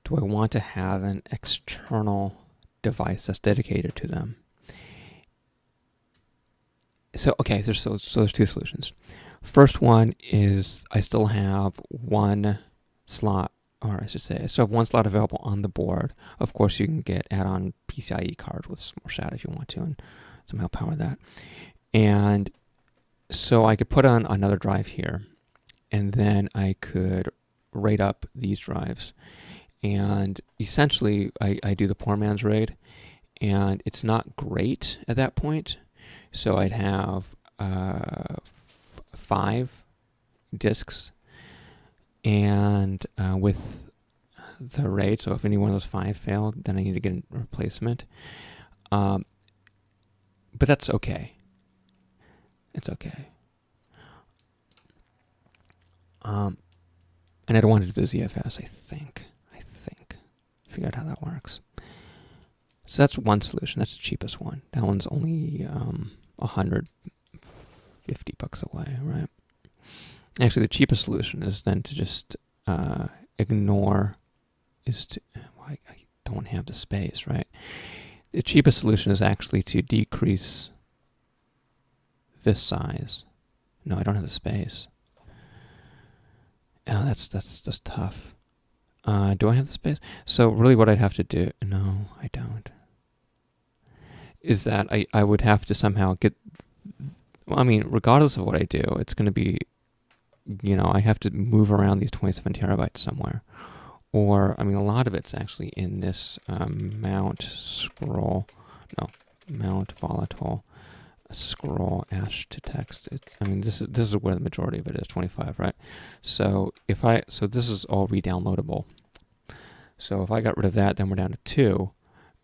do I want to have an external device that's dedicated to them? So, okay, there's 2 solutions. First one is I still have one slot, or I should say, I still have one slot available on the board. Of course, you can get add-on PCIe cards with more SATA if you want to, and somehow power that. And so I could put on another drive here, and then I could RAID up these drives. And essentially, I do the poor man's RAID, and it's not great at that point. So I'd have 5 disks, and with the RAID, so if any one of those 5 failed, then I need to get a replacement. But that's okay. It's okay. And I don't want to do the ZFS, I think. Figure out how that works. So that's one solution. That's the cheapest one. That one's only $150 away, right? Actually, the cheapest solution is then to just ignore. Wow, I don't have the space, right? The cheapest solution is actually to decrease this size. No, I don't have the space. Oh, that's tough. Do I have the space? So really what I'd have to do, no, I don't, is that I would have to somehow get, well, I mean, regardless of what I do, it's going to be, I have to move around these 27 terabytes somewhere. Or, I mean, a lot of it's actually in this mount volatile scroll ash to text. This is where the majority of it is, 25, right? So this is all re-downloadable. So if I got rid of that, then we're down to 2,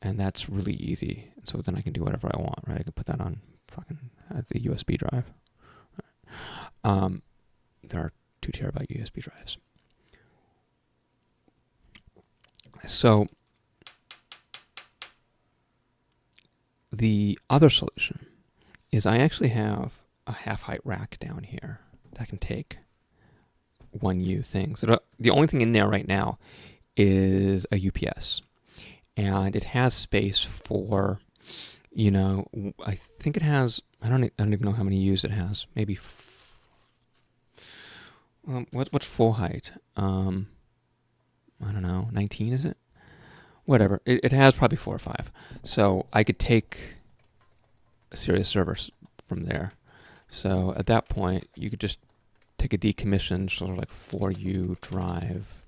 and that's really easy. So then I can do whatever I want, right? I can put that on fucking the USB drive. There are 2 terabyte USB drives. So the other solution is I actually have a half-height rack down here that can take 1U things. So the only thing in there right now is a UPS. And it has space for, I think it has, I don't even know how many U's it has. Maybe, what's full height? I don't know, 19 is it? Whatever. It has probably 4 or 5. So I could take a serious server from there. So at that point, you could just take a decommissioned sort of like 4U drive,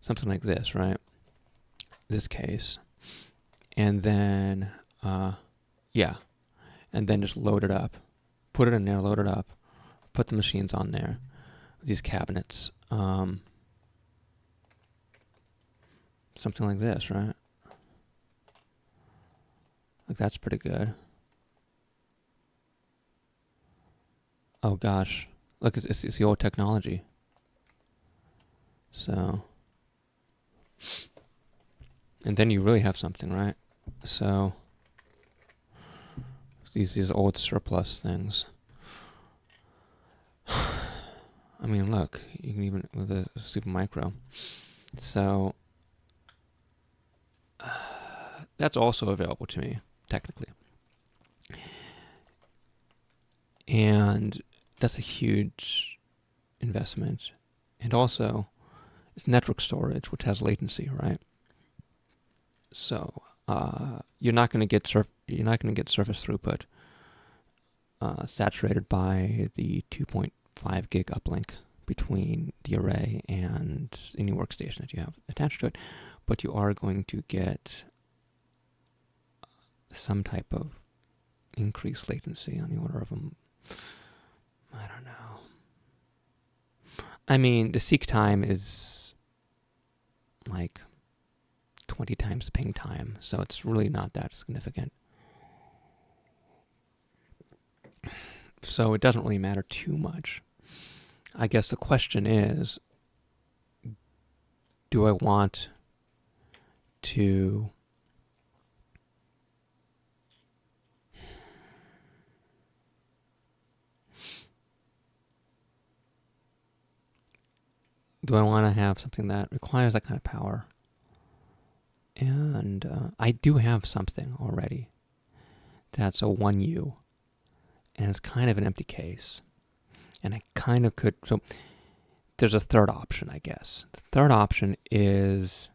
something like this, right? This case. And then, and then just load it up. Put it in there, load it up, put the machines on there, these cabinets. Something like this, right? Like that's pretty good. Oh gosh, look, it's the old technology. So, and then you really have something, right? So these old surplus things. I mean, look, you can even with a super micro. So that's also available to me, technically. And that's a huge investment. And also, it's network storage, which has latency, right? So you're not going to get surface throughput saturated by the 2.5 gig uplink between the array and any workstation that you have attached to it, but you are going to get some type of increased latency on the order of I don't know. I mean, the seek time is like 20 times the ping time, so it's really not that significant. So it doesn't really matter too much. I guess the question is, do I want to have something that requires that kind of power? And I do have something already that's a 1U, and it's kind of an empty case. And I kind of could, so there's a third option, I guess. The third option is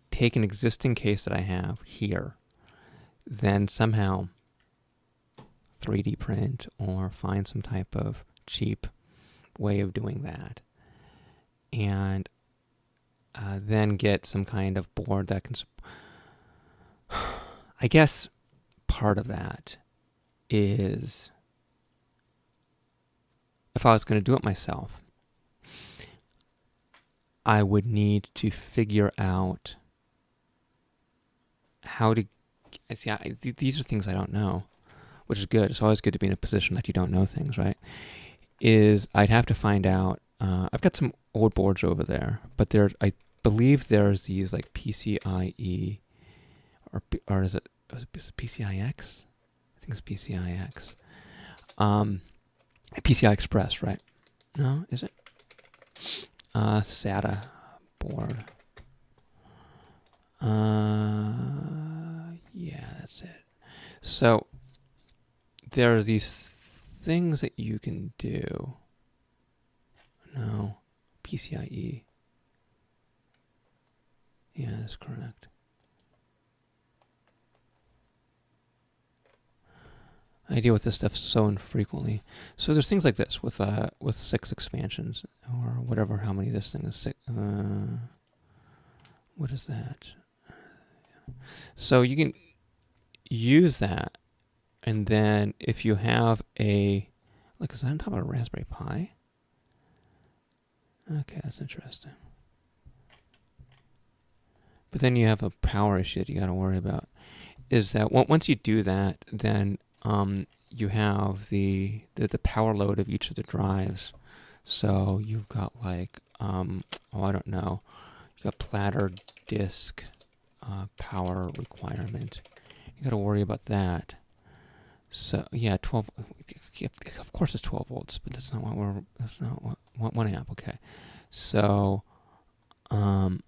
take an existing case that I have here, then somehow 3D print or find some type of cheap way of doing that. And then get some kind of board that can, I guess part of that is, if I was going to do it myself, I would need to figure out how to, see, these are things I don't know, which is good. It's always good to be in a position that you don't know things, right? I'd have to find out, I've got some old boards over there, but I believe there's these like PCIe, or is it PCIX? I think it's PCIX. PCI Express, right? No, is it? SATA board. Yeah, that's it. So there are these things that you can do. No, PCIe. Yeah, that's correct. I deal with this stuff so infrequently. So there's things like this with 6 expansions or whatever. How many this thing is? What is that? So you can use that, and then if you have is that on top of a Raspberry Pi? Okay, that's interesting. But then you have a power issue that you got to worry about. Is that once you do that, then you have the power load of each of the drives. So you've got I don't know, you got platter disk power requirement. You got to worry about that. So yeah, 12. Of course it's 12 volts, but that's not what 1 amp. Okay, so 5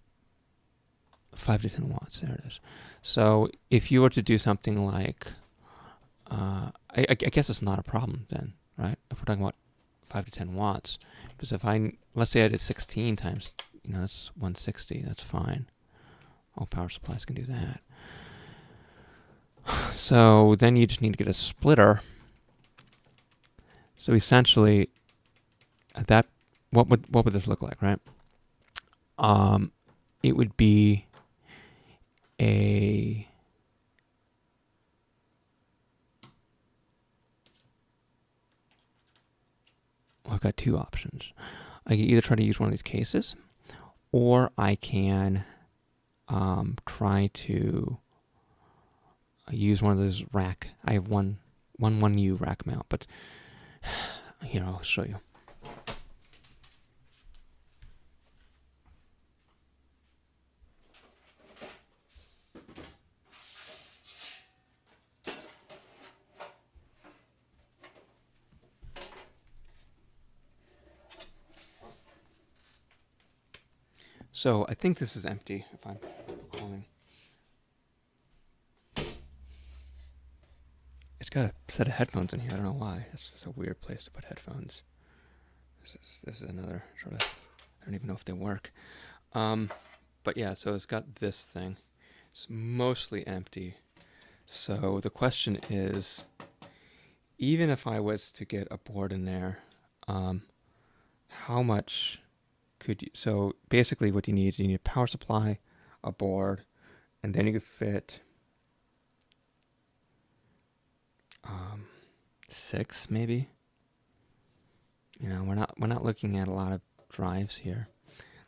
to 10 watts. There it is. So if you were to do something like, I guess it's not a problem then, right? If we're talking about 5 to 10 watts, because let's say I did 16 times, that's 160. That's fine. All power supplies can do that. So then you just need to get a splitter. So essentially, what would this look like, right? It would be I've got 2 options. I can either try to use one of these cases, or I can try to use one of those rack. I have one 1U rack mount, but here I'll show you. So I think this is empty, if I'm recalling. It's got a set of headphones in here. I don't know why. It's just a weird place to put headphones. This is another sort of, I don't even know if they work. But yeah, so it's got this thing. It's mostly empty. So the question is, even if I was to get a board in there, how much could you? So basically, what you need a power supply, a board, and then you could fit 6 maybe. We're not looking at a lot of drives here.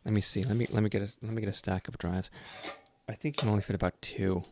Let me see. Let me get a stack of drives. I think you can only fit about 2.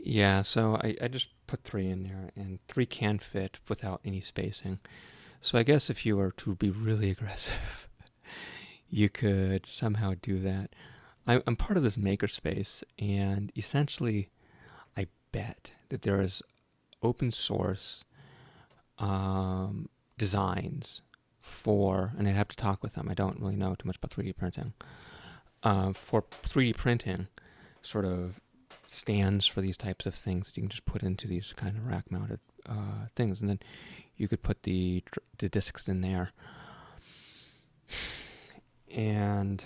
Yeah, so I just put 3 in there, and 3 can fit without any spacing. So I guess if you were to be really aggressive, you could somehow do that. I'm part of this makerspace, and essentially, I bet that there is open source designs for, and I'd have to talk with them. I don't really know too much about 3D printing. For 3D printing, sort of stands for these types of things that you can just put into these kind of rack-mounted things, and then you could put the discs in there. And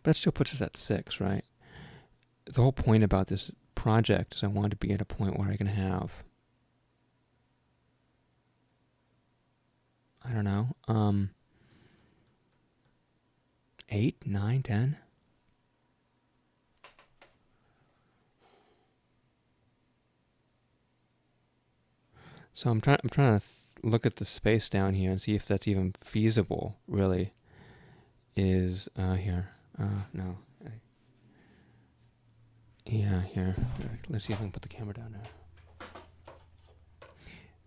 but that still puts us at 6, right? The whole point about this project is I want to be at a point where I can have, I don't know, 8, 9, 10. So I'm trying to look at the space down here and see if that's even feasible, really, is here. No. Yeah, here. Let's see if I can put the camera down there.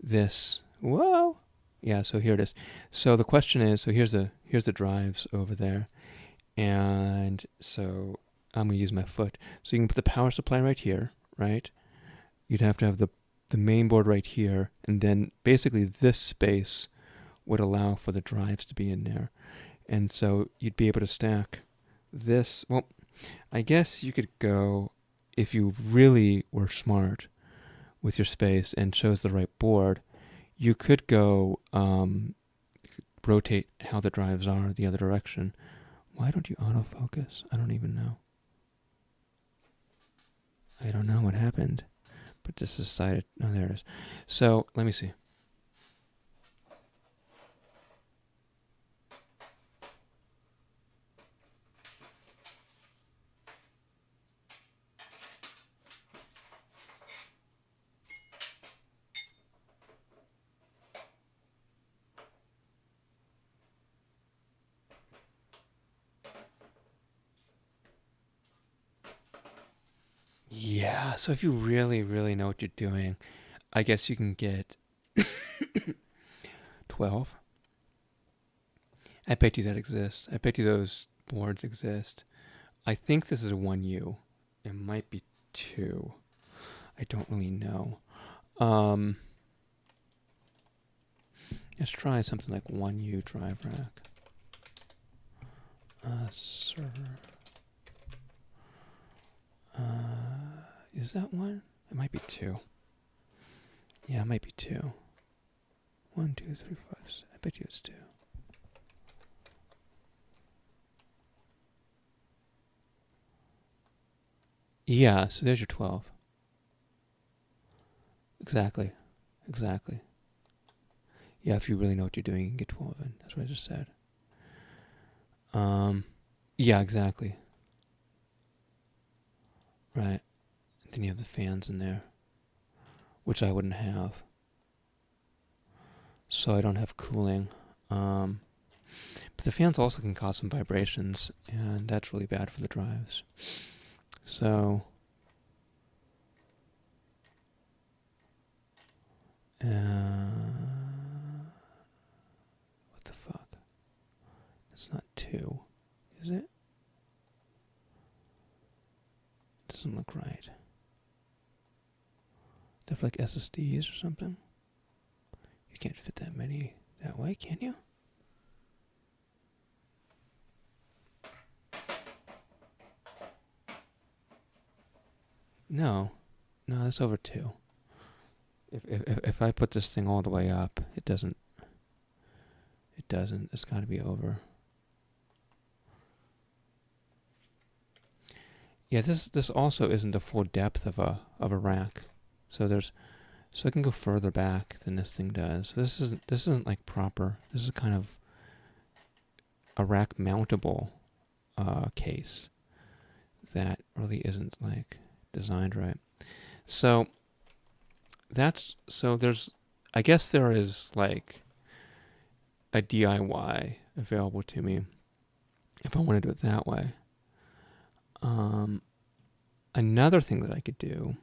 This. Whoa! Yeah, so here it is. So the question is, so here's the drives over there. And so I'm going to use my foot. So you can put the power supply right here, right? You'd have to have the main board right here, and then basically this space would allow for the drives to be in there. And so you'd be able to stack this. Well, I guess you could go, if you really were smart with your space and chose the right board, you could go rotate how the drives are the other direction. Why don't you autofocus? I don't even know. I don't know what happened, but this decided. Oh, there it is. So let me see. Yeah, so if you really, really know what you're doing, I guess you can get 12. I bet you that exists. I bet you those boards exist. I think this is 1U. It might be 2. I don't really know. Let's try something like 1U drive rack. Server. Is that one? It might be 2. Yeah, it might be 2. 1, 2, 3, 5, 6. I bet you it's 2. Yeah, so there's your 12. Exactly. Exactly. Yeah, if you really know what you're doing, you can get 12 in. That's what I just said. Yeah, exactly. Right. Then you have the fans in there, which I wouldn't have. So I don't have cooling. But the fans also can cause some vibrations, and that's really bad for the drives. So, what the fuck? It's not 2, is it? Doesn't look right. They're like SSDs or something. You can't fit that many that way, can you? No, that's over 2. If I put this thing all the way up, it doesn't. It doesn't. It's got to be over. Yeah, this also isn't the full depth of a rack, so I can go further back than this thing does. So this isn't like proper. This is kind of a rack mountable case that really isn't like designed right. So there's, I guess there is like a DIY available to me if I want to do it that way. Another thing that I could do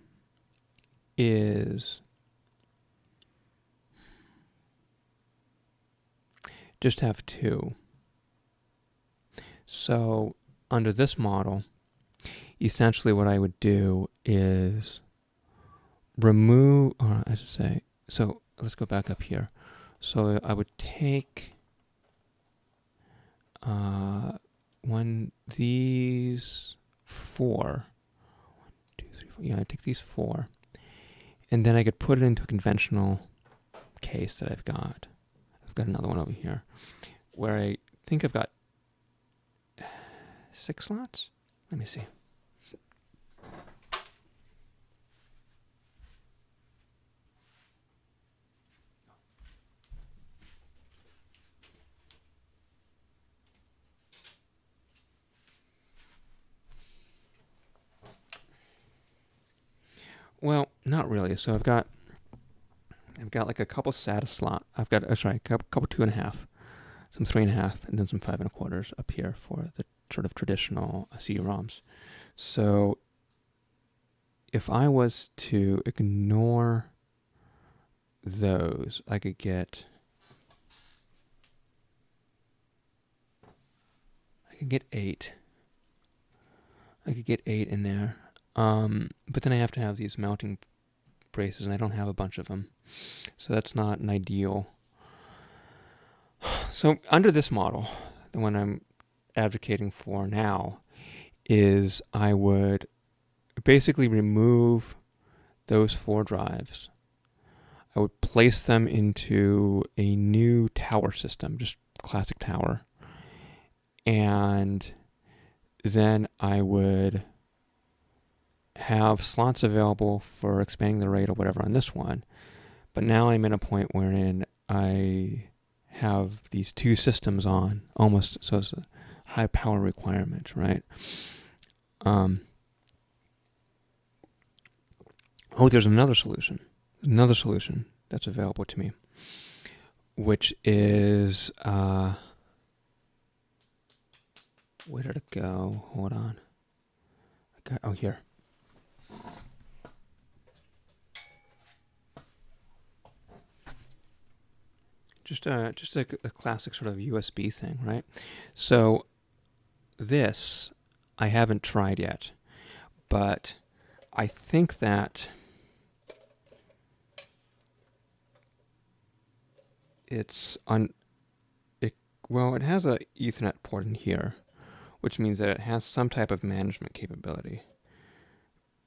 is just have 2. So under this model, essentially what I would do is remove, or I should say, so let's go back up here. So I would take these 4. 1, 2, 3, 4. Yeah, I take these 4. And then I could put it into a conventional case that I've got. I've got another one over here where I think I've got 6 slots. Let me see. Well, not really. So I've got I've got like a couple SATA slot. I've got, sorry, a couple 2.5, some 3.5, and then some 5.25 up here for the sort of traditional CD-ROMs. So if I was to ignore those, I could get 8. I could get 8 in there. But then I have to have these mounting braces, and I don't have a bunch of them. So that's not an ideal. So under this model, the one I'm advocating for now, is I would basically remove those 4 drives. I would place them into a new tower system, just classic tower. And then I would have slots available for expanding the RAID or whatever on this one. But now I'm in a point wherein I have these 2 systems on, almost, so it's a high power requirement, right? There's another solution that's available to me, which is, where did it go? Hold on. Here. Just a classic sort of USB thing, right? So this I haven't tried yet, but I think that it's on it. Well, it has a Ethernet port in here, which means that it has some type of management capability.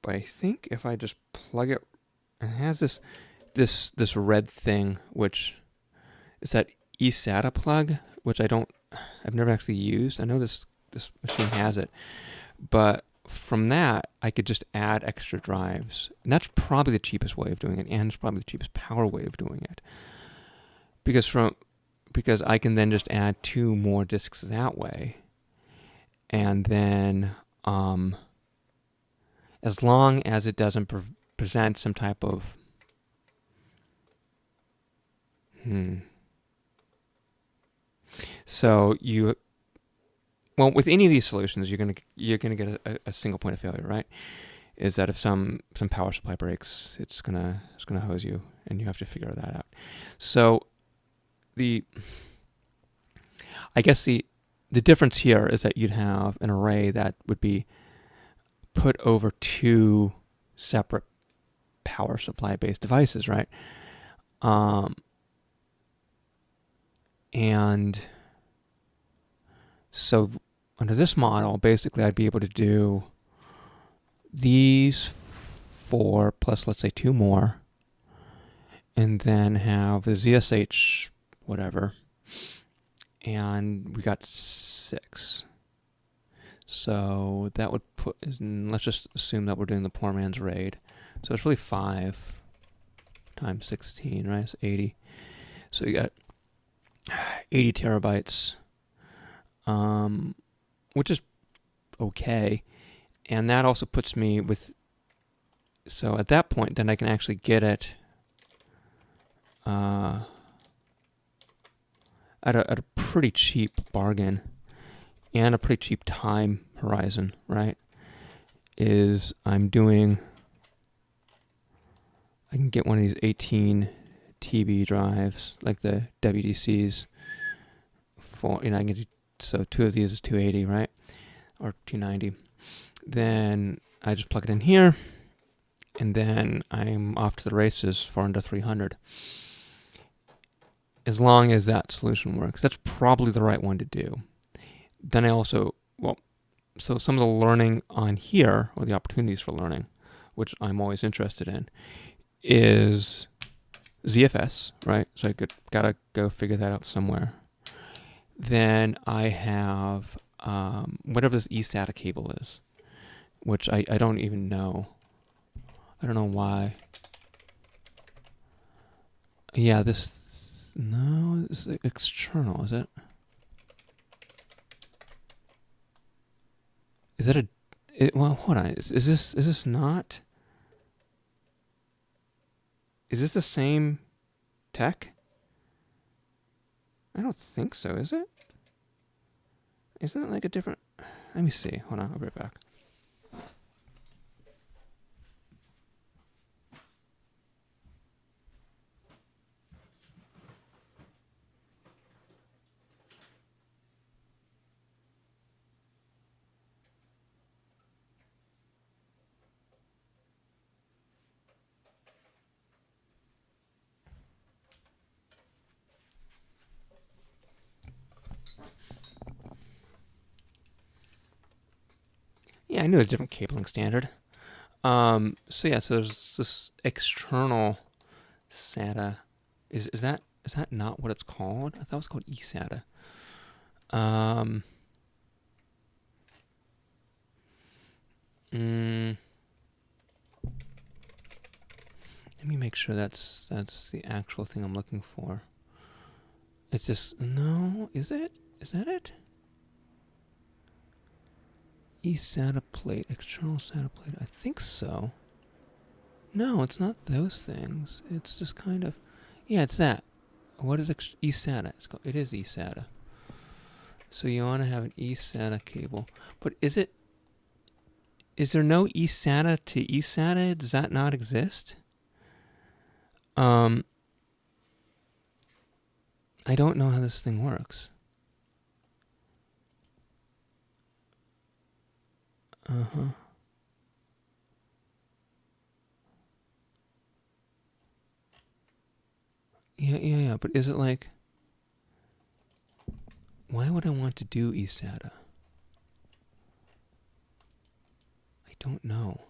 But I think if I just plug it, it has this red thing, which is that eSATA plug, which I've never actually used. I know this machine has it, but from that I could just add extra drives, and that's probably the cheapest way of doing it, and it's probably the cheapest power way of doing it, because I can then just add 2 more disks that way, and then as long as it doesn't present some type of So with any of these solutions, you're gonna get a single point of failure, right? Is that if some power supply breaks, it's gonna hose you, and you have to figure that out. So I guess the difference here is that you'd have an array that would be put over 2 separate power supply based devices, right? And so under this model, basically I'd be able to do these 4 plus, let's say, 2 more, and then have the ZSH whatever, and we got 6. So that would put, let's just assume that we're doing the poor man's RAID. So it's really 5 times 16, right? It's 80. So you got 80 terabytes, which is okay. And that also puts me with, so at that point, then I can actually get it at a pretty cheap bargain and a pretty cheap time horizon, right? I can get one of these 18 TB drives, like the WDCs, I can get, so 2 of these is 280, right? Or 290. Then I just plug it in here, and then I'm off to the races for under 300. As long as that solution works, that's probably the right one to do. Then I also, so some of the learning on here, or the opportunities for learning, which I'm always interested in, is ZFS, right? So gotta go figure that out somewhere. Then I have whatever this eSATA cable is, which I don't even know. I don't know why. Yeah, this is external, is it? Is that well, hold on. Is this not? Is this the same Tech? I don't think so, is it? Isn't it like a different... Let me see. Hold on, I'll be right back. Yeah, I knew a different cabling standard. So there's this external SATA. Is that not what it's called? I thought it was called eSATA. Um, mm, Let me make sure that's the actual thing I'm looking for. It's just no. Is it? Is that it? eSATA plate, external SATA plate. I think so. No, it's not those things. It's just kind of, yeah, it's that. What is eSATA? It is eSATA. So you want to have an eSATA cable, but is there no eSATA to eSATA? Does that not exist? I don't know how this thing works. Yeah. But is it like, why would I want to do eSATA? I don't know.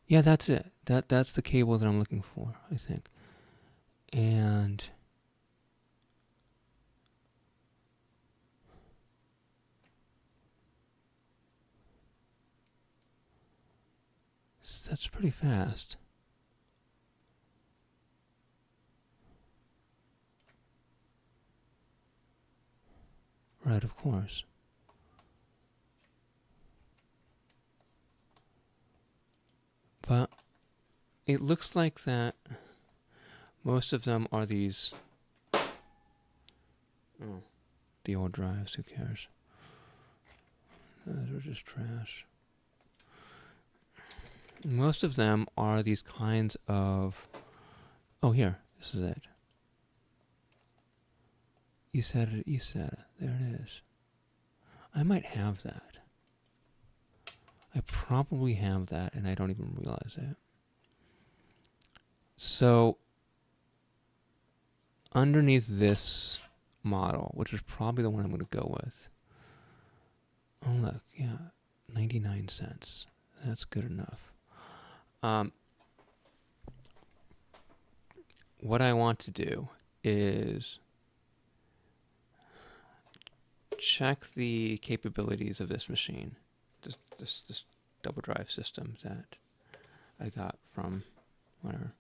Yeah, that's it. That's the cable that I'm looking for, I think. And that's pretty fast. Right, of course. But it looks like that most of them are these... Oh, the old drives, who cares? Those are just trash. Most of them are these kinds of... Oh, here. This is it. eSATA to eSATA. There it is. I might have that. I probably have that, and I don't even realize it. So, underneath this model, which is probably the one I'm going to go with. Oh, look. Yeah. 99 cents. That's good enough. What I want to do is check the capabilities of this machine, this double drive system that I got from whatever.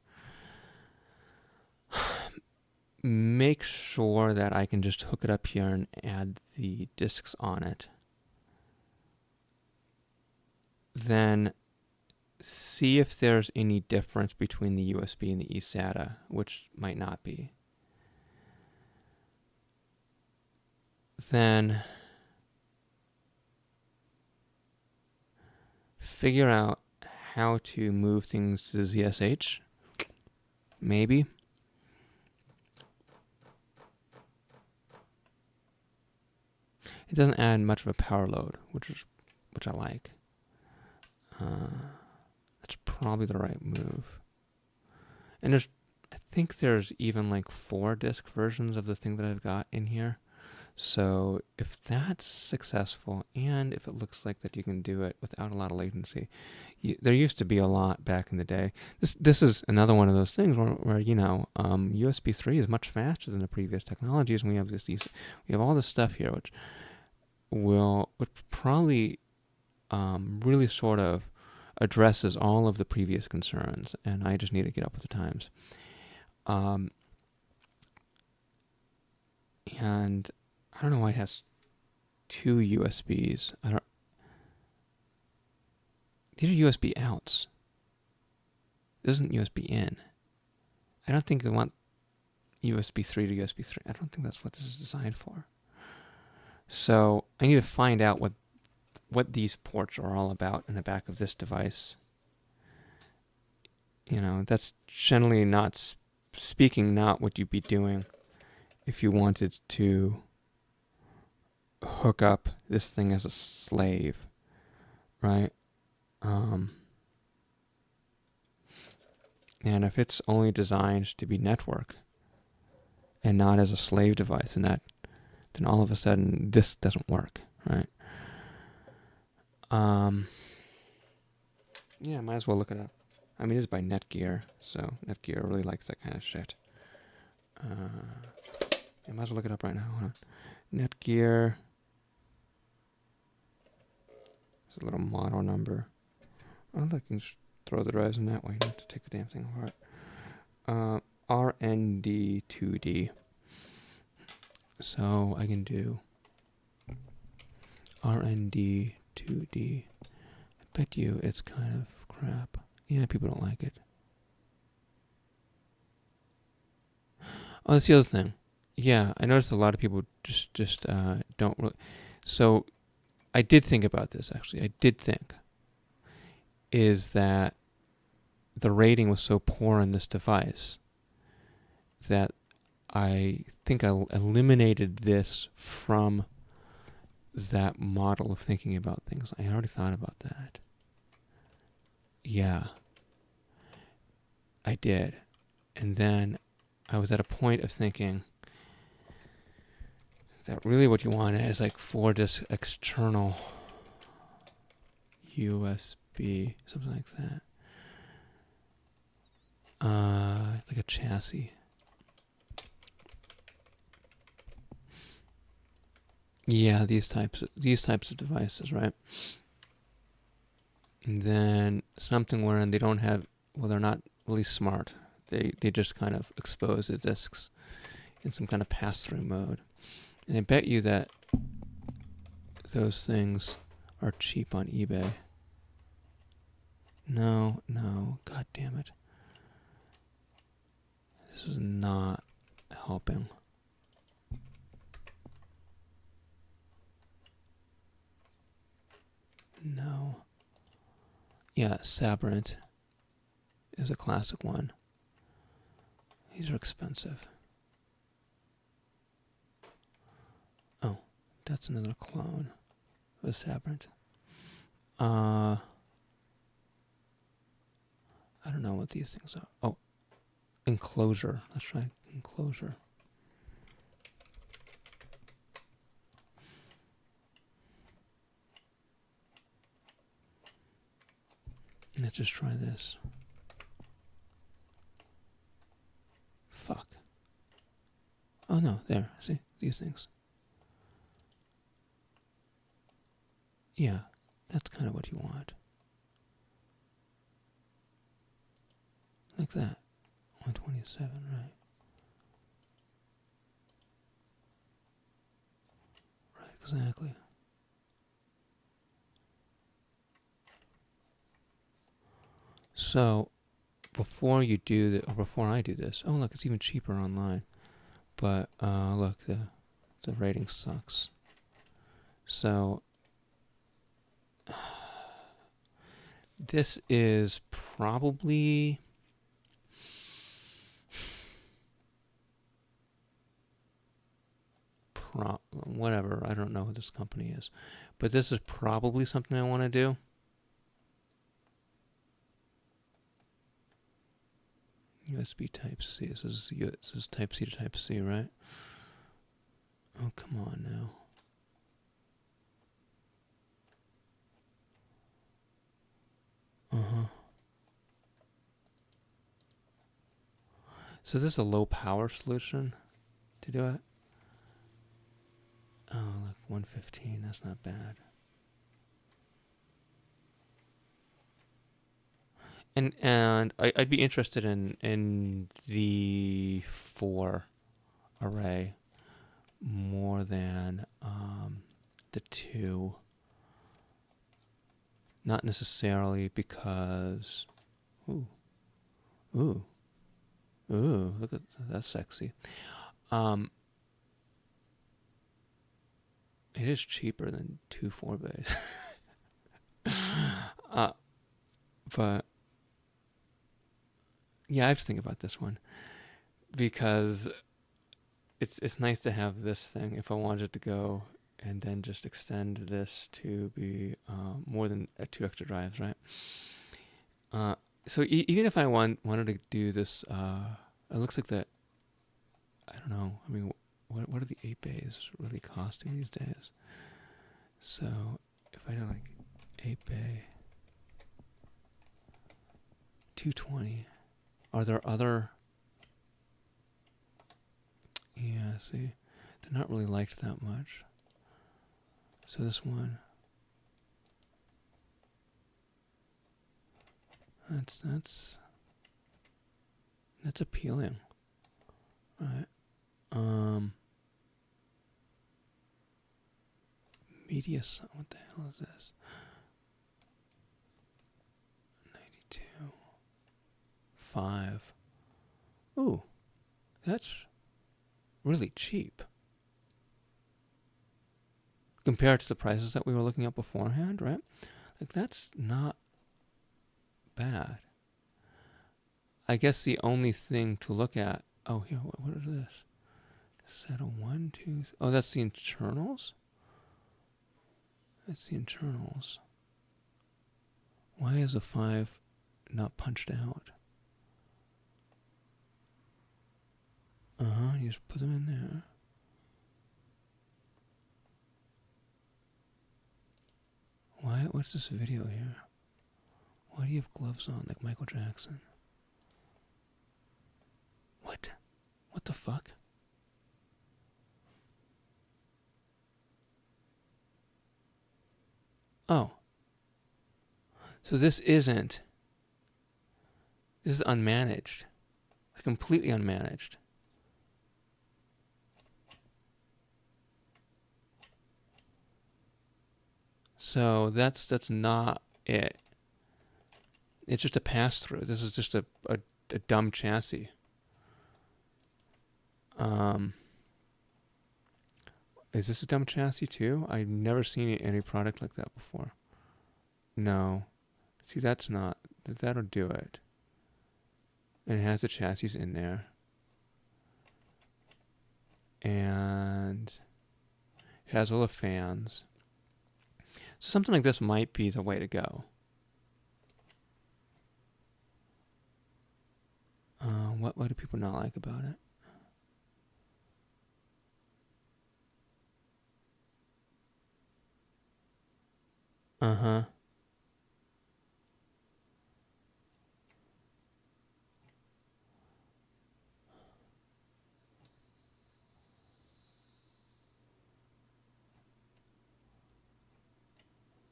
Make sure that I can just hook it up here and add the disks on it. Then see if there's any difference between the USB and the eSATA, which might not be. Then figure out how to move things to ZSH. Maybe. It doesn't add much of a power load, which I like. That's probably the right move. And I think there's even like 4 disk versions of the thing that I've got in here. So if that's successful, and if it looks like that you can do it without a lot of latency, there used to be a lot back in the day. This is another one of those things where USB 3 is much faster than the previous technologies, and we have all this stuff here, which probably really sort of addresses all of the previous concerns, and I just need to get up with the times. And I don't know why it has 2 USBs. These are USB outs. This isn't USB in. I don't think we want USB 3 to USB 3. I don't think that's what this is designed for. So I need to find out what these ports are all about in the back of this device. You know, that's generally not what you'd be doing if you wanted to hook up this thing as a slave, right? And if it's only designed to be network and not as a slave device, then all of a sudden this doesn't work, right? Yeah, might as well look it up. I mean, it's by Netgear, so Netgear really likes that kind of shit. I might as well look it up right now. Hold on. Netgear. It's a little model number. Oh, look, you can just throw the drives in that way. You don't have to take the damn thing apart. RND2D. So I can do RND2D. I bet you it's kind of crap. Yeah, people don't like it. Oh, that's the other thing. Yeah, I noticed a lot of people just don't really. So I did think about this, actually. I did think is that the rating was so poor on this device that I think I eliminated this from that model of thinking about things. I already thought about that. Yeah, I did. And then I was at a point of thinking that really what you want is like 4-disc external USB, something like that. Like a chassis. Yeah, these types of devices, right? And then something wherein they don't have, well, they're not really smart. They just kind of expose the discs in some kind of pass-through mode. And I bet you that those things are cheap on eBay. No, god damn it. This is not helping. No. Yeah, Sabrent is a classic one. These are expensive. Oh, that's another clone of Sabrent. I don't know what these things are. Oh, Enclosure. Let's try Enclosure. Let's just try this. Fuck. Oh no, there. See? These things. Yeah, that's kind of what you want. Like that. 127, right? Right, exactly. So, before I do this, oh look, it's even cheaper online. But look, the rating sucks. So this is probably whatever. I don't know who this company is, but this is probably something I want to do. USB Type C. This is Type C to Type C, right? Oh, come on now. So this is a low power solution to do it. Oh, look, 115. That's not bad. And I'd be interested in the 4 array more than the 2. Not necessarily because, ooh, ooh, ooh, look at that's sexy. It is cheaper than 2 4-bays. But yeah, I have to think about this one because it's nice to have this thing if I wanted to go and then just extend this to be more than 2 extra drives, right? So even if I wanted to do this, it looks like that. I don't know. I mean, what are the 8-bays really costing these days? So if I do like 8-bay, 220. Are there other? Yeah, see, they're not really liked that much. So this one, that's appealing, right? Media. What the hell is this? 92. 5. Ooh, that's really cheap compared to the prices that we were looking at beforehand, right? Like, that's not bad. I guess the only thing to look at. Oh, here, what is this? Is that a 1, 2? Oh, that's the internals? That's the internals. Why is a 5 not punched out? You just put them in there. Why? What's this video here? Why do you have gloves on like Michael Jackson? What? What the fuck? Oh. So this is unmanaged. It's completely unmanaged. So that's not it. It's just a pass through. This is just a dumb chassis. Is this a dumb chassis too? I've never seen any product like that before. No. See, that's not. That'll do it. And it has the chassis in there. And it has all the fans. So something like this might be the way to go. What do people not like about it? Uh-huh.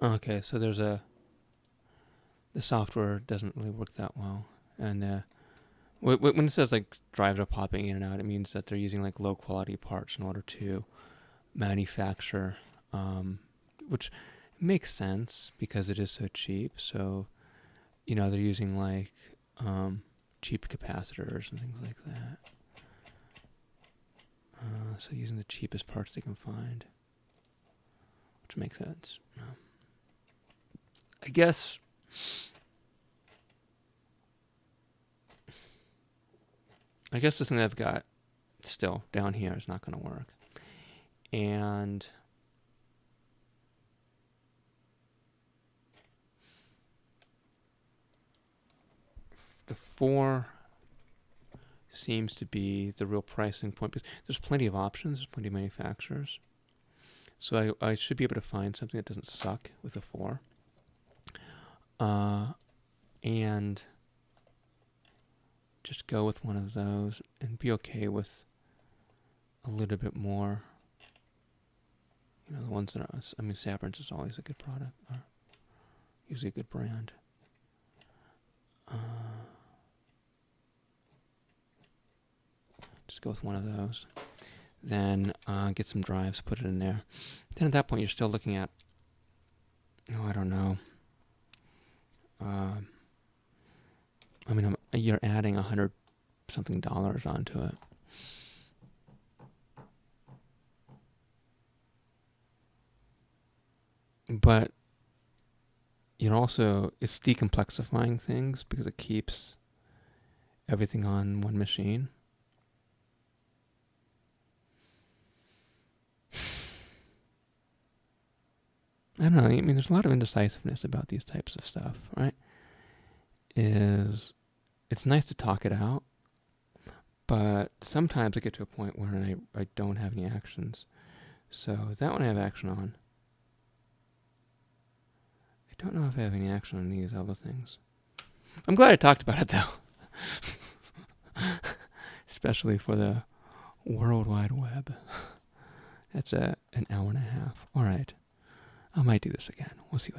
Okay, so the software doesn't really work that well. And when it says like drives are popping in and out, it means that they're using like low quality parts in order to manufacture, which makes sense because it is so cheap. So, they're using like cheap capacitors and things like that. So using the cheapest parts they can find, which makes sense. I guess this thing that I've got still down here is not going to work. And the 4 seems to be the real pricing point because there's plenty of options, there's plenty of manufacturers. So I should be able to find something that doesn't suck with a 4. And just go with one of those and be okay with a little bit more. The ones that are, Sabrins is always a good product, or usually a good brand. Just go with one of those. Then get some drives, put it in there. Then at that point, you're still looking at, I don't know, I mean, you're adding $100 something onto it. But it's decomplexifying things because it keeps everything on one machine. I don't know. I mean, there's a lot of indecisiveness about these types of stuff, right? It's nice to talk it out, but sometimes I get to a point where I don't have any actions. So that one I have action on. I don't know if I have any action on these other things. I'm glad I talked about it, though. Especially for the World Wide Web. That's an hour and a half. All right. I might do this again. We'll see what